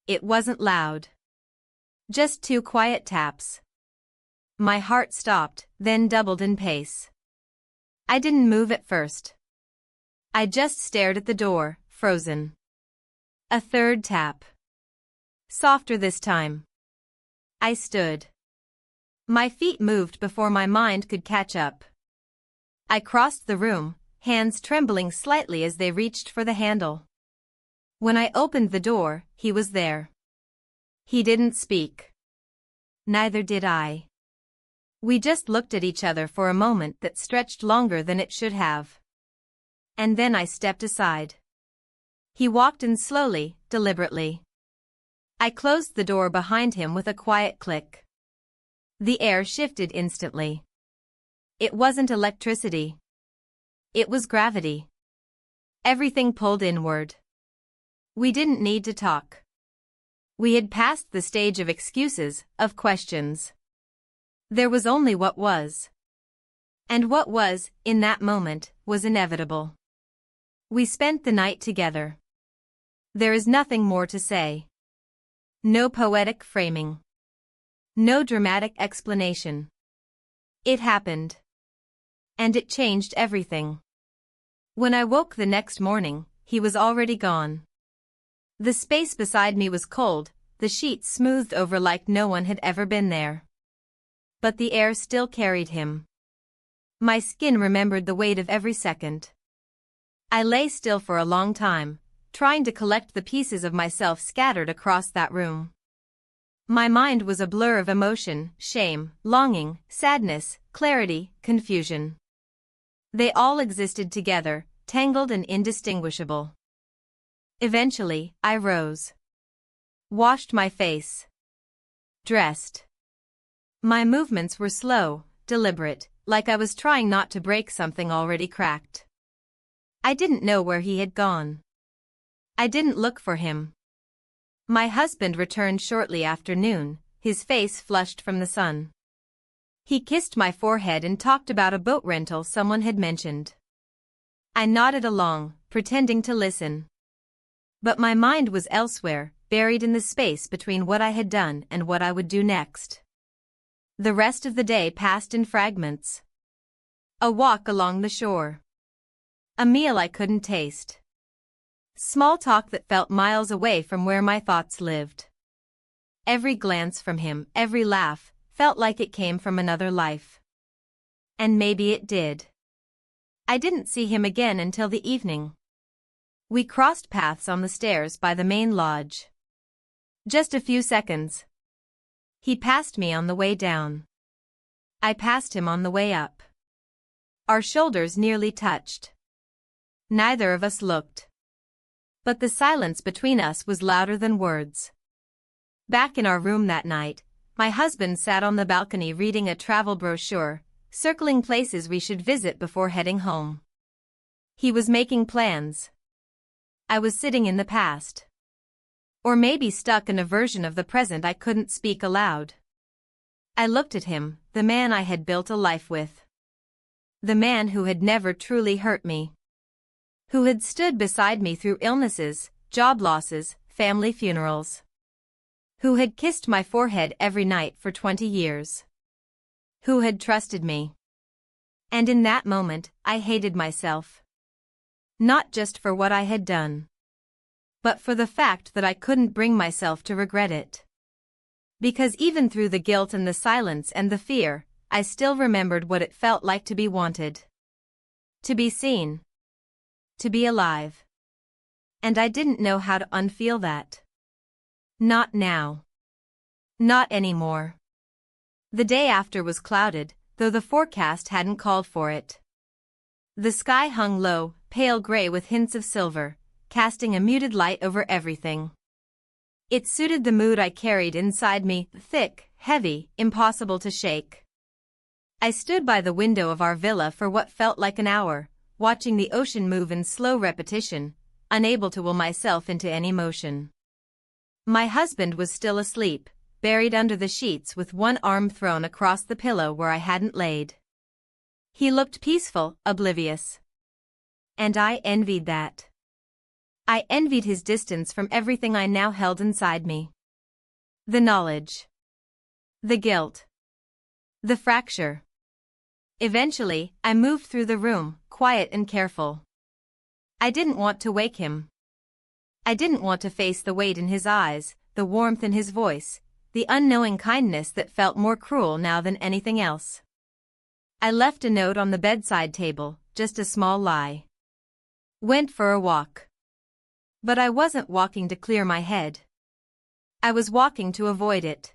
It wasn't loud. Just 2 quiet taps. My heart stopped, then doubled in pace. I didn't move at first. I just stared at the door, frozen. A 3rd tap. Softer this time. I stood. My feet moved before my mind could catch up. I crossed the room, hands trembling slightly as they reached for the handle. When I opened the door, he was there. He didn't speak. Neither did I. We just looked at each other for a moment that stretched longer than it should have. And then I stepped aside. He walked in slowly, deliberately. I closed the door behind him with a quiet click. The air shifted instantly. It wasn't electricity. It was gravity. Everything pulled inward. We didn't need to talk. We had passed the stage of excuses, of questions. There was only what was. And what was, in that moment, was inevitable. We spent the night together. There is nothing more to say. No poetic framing. No dramatic explanation. It happened. And it changed everything. When I woke the next morning, he was already gone. The space beside me was cold, the sheets smoothed over like no one had ever been there. But the air still carried him. My skin remembered the weight of every second. I lay still for a long time, trying to collect the pieces of myself scattered across that room. My mind was a blur of emotion, shame, longing, sadness, clarity, confusion. They all existed together, tangled and indistinguishable. Eventually, I rose. Washed my face. Dressed. My movements were slow, deliberate, like I was trying not to break something already cracked. I didn't know where he had gone. I didn't look for him. My husband returned shortly after noon, his face flushed from the sun. He kissed my forehead and talked about a boat rental someone had mentioned. I nodded along, pretending to listen. But my mind was elsewhere, buried in the space between what I had done and what I would do next. The rest of the day passed in fragments. A walk along the shore. A meal I couldn't taste. Small talk that felt miles away from where my thoughts lived. Every glance from him, every laugh, felt like it came from another life. And maybe it did. I didn't see him again until the evening. We crossed paths on the stairs by the main lodge. Just a few seconds. He passed me on the way down. I passed him on the way up. Our shoulders nearly touched. Neither of us looked. But the silence between us was louder than words. Back in our room that night, my husband sat on the balcony reading a travel brochure, circling places we should visit before heading home. He was making plans. I was sitting in the past. Or maybe stuck in a version of the present I couldn't speak aloud. I looked at him, the man I had built a life with. The man who had never truly hurt me. Who had stood beside me through illnesses, job losses, family funerals. Who had kissed my forehead every night for 20 years. Who had trusted me. And in that moment, I hated myself. Not just for what I had done, but for the fact that I couldn't bring myself to regret it. Because even through the guilt and the silence and the fear, I still remembered what it felt like to be wanted. To be seen. To be alive. And I didn't know how to unfeel that. Not now. Not anymore. The day after was clouded, though the forecast hadn't called for it. The sky hung low, pale gray with hints of silver, casting a muted light over everything. It suited the mood I carried inside me, thick, heavy, impossible to shake. I stood by the window of our villa for what felt like an hour, watching the ocean move in slow repetition, unable to will myself into any motion. My husband was still asleep, buried under the sheets with one arm thrown across the pillow where I hadn't laid. He looked peaceful, oblivious. And I envied that. I envied his distance from everything I now held inside me. The knowledge. The guilt. The fracture. Eventually, I moved through the room, quiet and careful. I didn't want to wake him. I didn't want to face the weight in his eyes, the warmth in his voice, the unknowing kindness that felt more cruel now than anything else. I left a note on the bedside table, just a small lie. Went for a walk. But I wasn't walking to clear my head. I was walking to avoid it.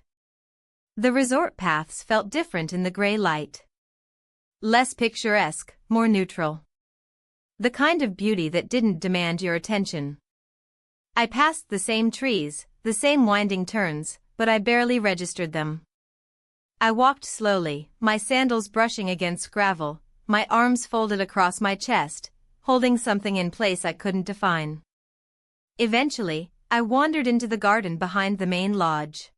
The resort paths felt different in the gray light. Less picturesque, more neutral. The kind of beauty that didn't demand your attention. I passed the same trees, the same winding turns, but I barely registered them. I walked slowly, my sandals brushing against gravel, my arms folded across my chest, holding something in place I couldn't define. Eventually, I wandered into the garden behind the main lodge.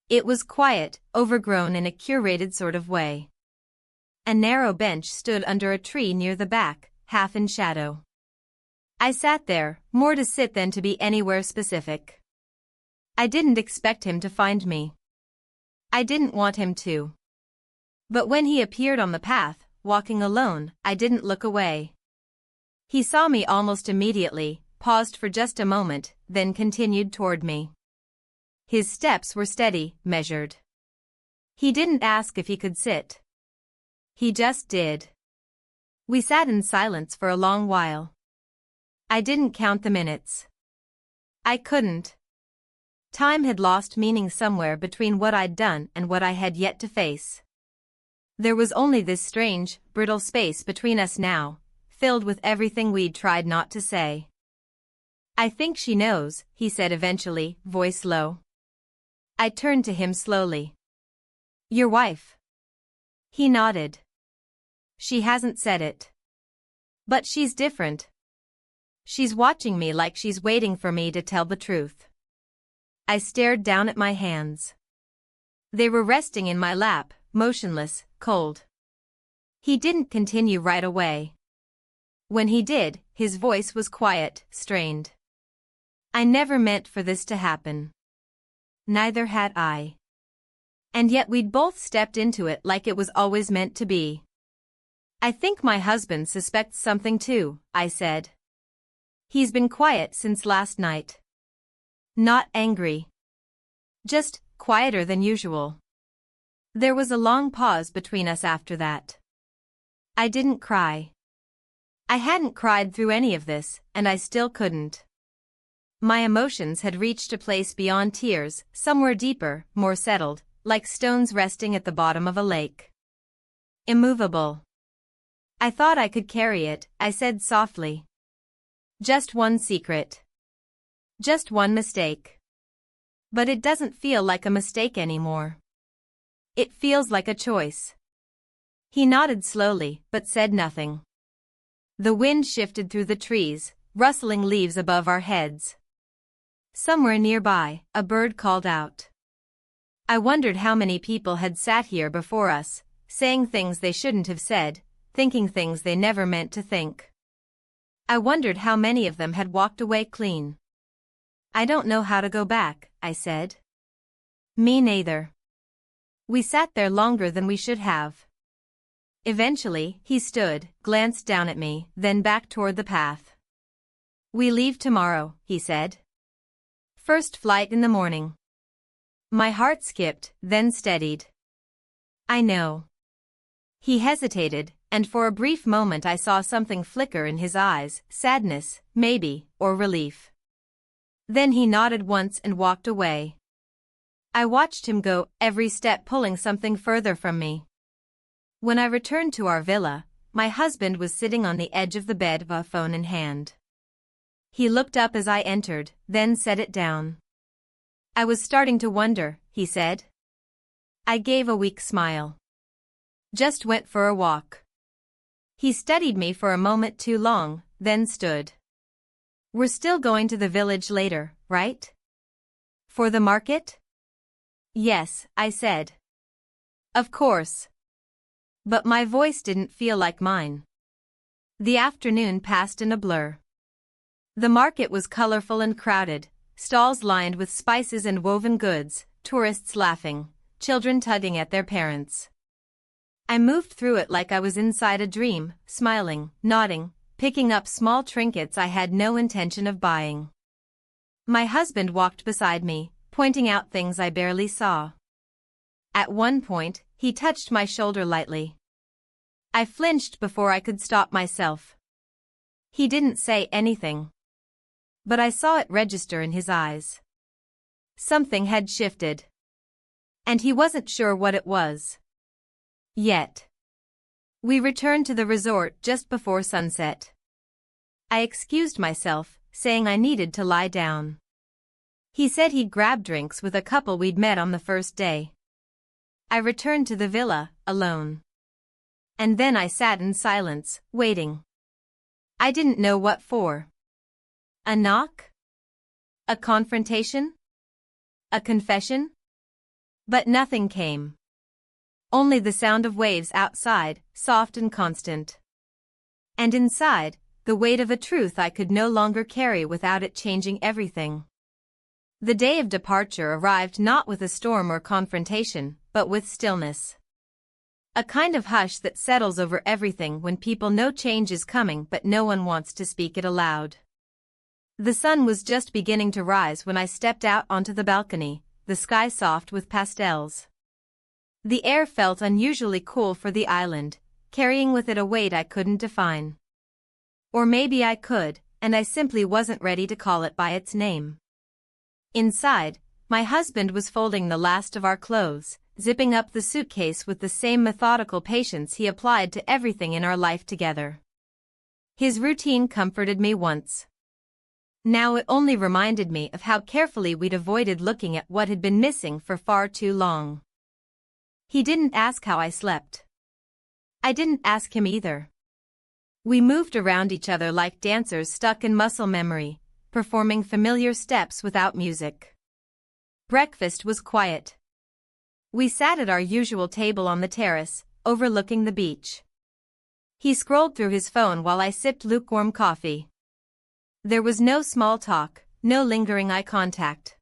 It was quiet, overgrown in a curated sort of way. A narrow bench stood under a tree near the back, half in shadow. I sat there, more to sit than to be anywhere specific. I didn't expect him to find me. I didn't want him to. But when he appeared on the path, walking alone, I didn't look away. He saw me almost immediately, paused for just a moment, then continued toward me. His steps were steady, measured. He didn't ask if he could sit. He just did. We sat in silence for a long while. I didn't count the minutes. I couldn't. Time had lost meaning somewhere between what I'd done and what I had yet to face. There was only this strange, brittle space between us now, filled with everything we'd tried not to say. I think she knows, he said eventually, voice low. I turned to him slowly. Your wife? He nodded. She hasn't said it. But she's different. She's watching me like she's waiting for me to tell the truth. I stared down at my hands. They were resting in my lap, motionless, cold. He didn't continue right away. When he did, his voice was quiet, strained. I never meant for this to happen. Neither had I. And yet we'd both stepped into it like it was always meant to be. I think my husband suspects something too, I said. He's been quiet since last night. Not angry. Just quieter than usual. There was a long pause between us after that. I didn't cry. I hadn't cried through any of this, and I still couldn't. My emotions had reached a place beyond tears, somewhere deeper, more settled, like stones resting at the bottom of a lake. Immovable. I thought I could carry it, I said softly. Just one secret. Just one mistake. But it doesn't feel like a mistake anymore. It feels like a choice. He nodded slowly, but said nothing. The wind shifted through the trees, rustling leaves above our heads. Somewhere nearby, a bird called out. I wondered how many people had sat here before us, saying things they shouldn't have said, thinking things they never meant to think. I wondered how many of them had walked away clean. I don't know how to go back, I said. Me neither. We sat there longer than we should have. Eventually, he stood, glanced down at me, then back toward the path. We leave tomorrow, he said. First flight in the morning. My heart skipped, then steadied. I know. He hesitated, and for a brief moment I saw something flicker in his eyes, sadness, maybe, or relief. Then he nodded once and walked away. I watched him go, every step pulling something further from me. When I returned to our villa, my husband was sitting on the edge of the bed, a phone in hand. He looked up as I entered, then set it down. I was starting to wonder, he said. I gave a weak smile. Just went for a walk. He studied me for a moment too long, then stood. We're still going to the village later, right? For the market? Yes, I said. Of course. But my voice didn't feel like mine. The afternoon passed in a blur. The market was colorful and crowded, stalls lined with spices and woven goods, tourists laughing, children tugging at their parents. I moved through it like I was inside a dream, smiling, nodding, picking up small trinkets I had no intention of buying. My husband walked beside me, pointing out things I barely saw. At one point, he touched my shoulder lightly. I flinched before I could stop myself. He didn't say anything. But I saw it register in his eyes. Something had shifted. And he wasn't sure what it was. Yet. We returned to the resort just before sunset. I excused myself, saying I needed to lie down. He said he'd grab drinks with a couple we'd met on the first day. I returned to the villa, alone. And then I sat in silence, waiting. I didn't know what for. A knock? A confrontation? A confession? But nothing came. Only the sound of waves outside, soft and constant. And inside, the weight of a truth I could no longer carry without it changing everything. The day of departure arrived not with a storm or confrontation, but with stillness. A kind of hush that settles over everything when people know change is coming but no one wants to speak it aloud. The sun was just beginning to rise when I stepped out onto the balcony, the sky soft with pastels. The air felt unusually cool for the island, carrying with it a weight I couldn't define. Or maybe I could, and I simply wasn't ready to call it by its name. Inside, my husband was folding the last of our clothes, zipping up the suitcase with the same methodical patience he applied to everything in our life together. His routine comforted me once. Now it only reminded me of how carefully we'd avoided looking at what had been missing for far too long. He didn't ask how I slept. I didn't ask him either. We moved around each other like dancers stuck in muscle memory, performing familiar steps without music. Breakfast was quiet. We sat at our usual table on the terrace, overlooking the beach. He scrolled through his phone while I sipped lukewarm coffee. There was no small talk, no lingering eye contact.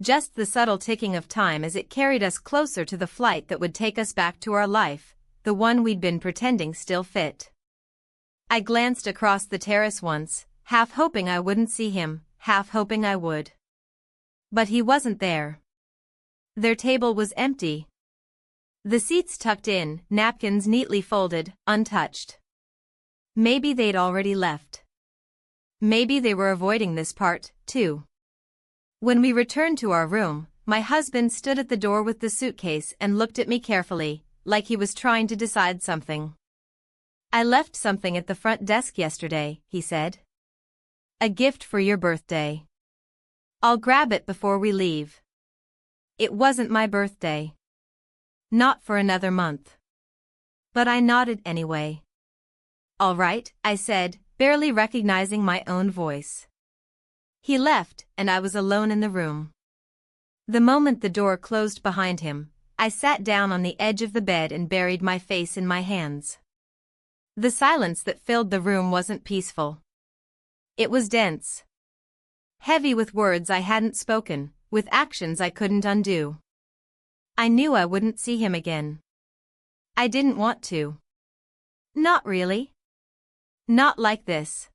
Just the subtle ticking of time as it carried us closer to the flight that would take us back to our life, the one we'd been pretending still fit. I glanced across the terrace once, half hoping I wouldn't see him, half hoping I would. But he wasn't there. Their table was empty. The seats tucked in, napkins neatly folded, untouched. Maybe they'd already left. Maybe they were avoiding this part, too. When we returned to our room, my husband stood at the door with the suitcase and looked at me carefully, like he was trying to decide something. "I left something at the front desk yesterday," he said. "A gift for your birthday. I'll grab it before we leave." It wasn't my birthday. Not for another month. But I nodded anyway. "All right," I said, barely recognizing my own voice. He left, and I was alone in the room. The moment the door closed behind him, I sat down on the edge of the bed and buried my face in my hands. The silence that filled the room wasn't peaceful. It was dense. Heavy with words I hadn't spoken, with actions I couldn't undo. I knew I wouldn't see him again. I didn't want to. Not really. Not like this.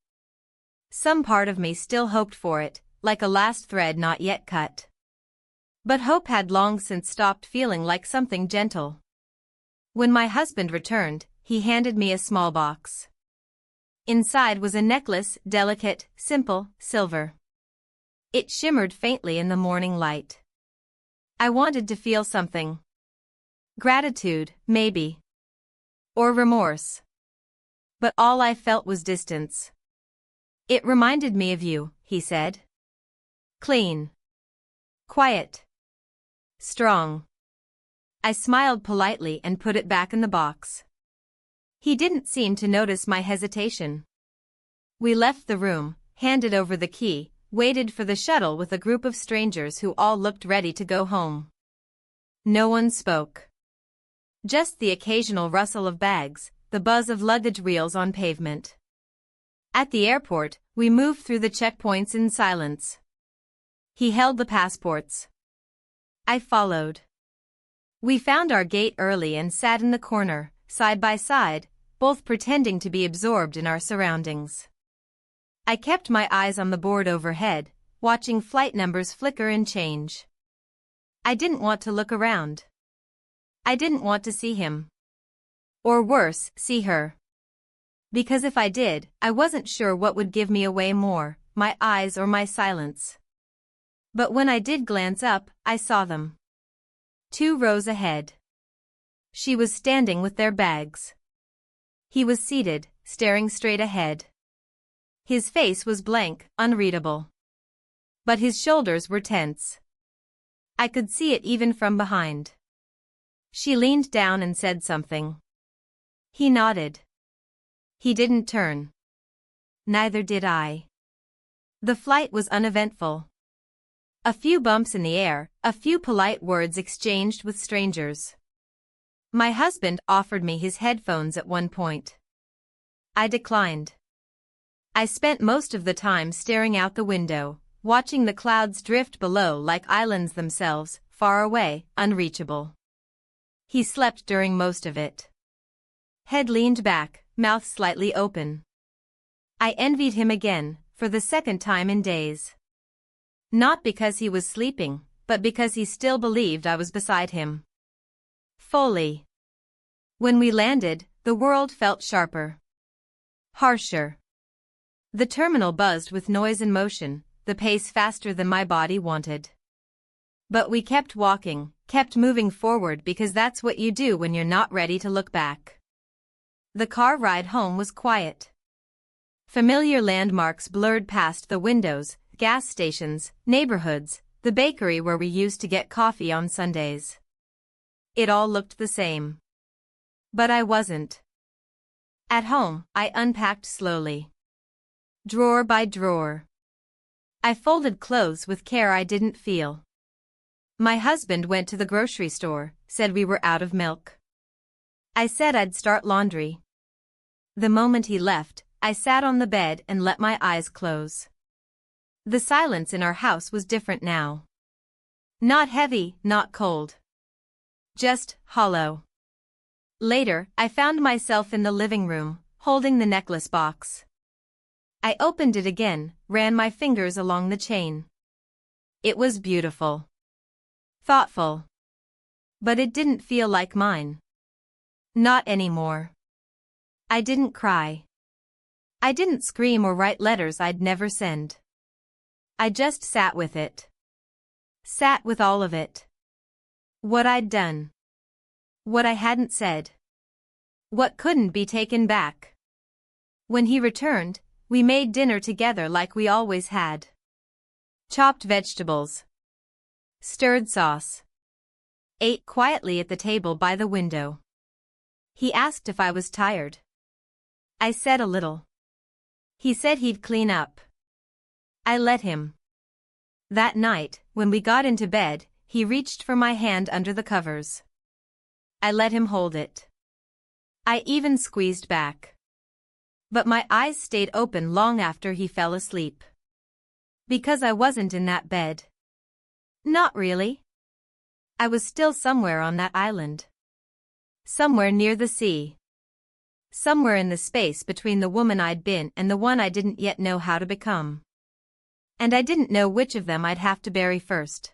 Some part of me still hoped for it, like a last thread not yet cut. But hope had long since stopped feeling like something gentle. When my husband returned, he handed me a small box. Inside was a necklace, delicate, simple, silver. It shimmered faintly in the morning light. I wanted to feel something. Gratitude, maybe. Or remorse. But all I felt was distance. "It reminded me of you," he said. "Clean. Quiet. Strong." I smiled politely and put it back in the box. He didn't seem to notice my hesitation. We left the room, handed over the key, waited for the shuttle with a group of strangers who all looked ready to go home. No one spoke. Just the occasional rustle of bags, the buzz of luggage wheels on pavement. At the airport, we moved through the checkpoints in silence. He held the passports. I followed. We found our gate early and sat in the corner, side by side, both pretending to be absorbed in our surroundings. I kept my eyes on the board overhead, watching flight numbers flicker and change. I didn't want to look around. I didn't want to see him. Or worse, see her. Because if I did, I wasn't sure what would give me away more, my eyes or my silence. But when I did glance up, I saw them. 2 rows ahead. She was standing with their bags. He was seated, staring straight ahead. His face was blank, unreadable. But his shoulders were tense. I could see it even from behind. She leaned down and said something. He nodded. He didn't turn. Neither did I. The flight was uneventful. A few bumps in the air, a few polite words exchanged with strangers. My husband offered me his headphones at one point. I declined. I spent most of the time staring out the window, watching the clouds drift below like islands themselves, far away, unreachable. He slept during most of it. Head leaned back, mouth slightly open. I envied him again, for the second time in days. Not because he was sleeping, but because he still believed I was beside him. Fully. When we landed, the world felt sharper. Harsher. The terminal buzzed with noise and motion, the pace faster than my body wanted. But we kept walking, kept moving forward because that's what you do when you're not ready to look back. The car ride home was quiet. Familiar landmarks blurred past the windows, gas stations, neighborhoods, the bakery where we used to get coffee on Sundays. It all looked the same. But I wasn't. At home, I unpacked slowly. Drawer by drawer. I folded clothes with care I didn't feel. My husband went to the grocery store, said we were out of milk. I said I'd start laundry. The moment he left, I sat on the bed and let my eyes close. The silence in our house was different now. Not heavy, not cold. Just hollow. Later, I found myself in the living room, holding the necklace box. I opened it again, ran my fingers along the chain. It was beautiful. thoughtful. But it didn't feel like mine. Not anymore. I didn't cry. I didn't scream or write letters I'd never send. I just sat with it. Sat with all of it. What I'd done. What I hadn't said. What couldn't be taken back. When he returned, we made dinner together like we always had. Chopped vegetables. Stirred sauce. Ate quietly at the table by the window. He asked if I was tired. I said a little. He said he'd clean up. I let him. That night, when we got into bed, he reached for my hand under the covers. I let him hold it. I even squeezed back. But my eyes stayed open long after he fell asleep. Because I wasn't in that bed. Not really. I was still somewhere on that island. Somewhere near the sea. Somewhere in the space between the woman I'd been and the one I didn't yet know how to become. And I didn't know which of them I'd have to bury first.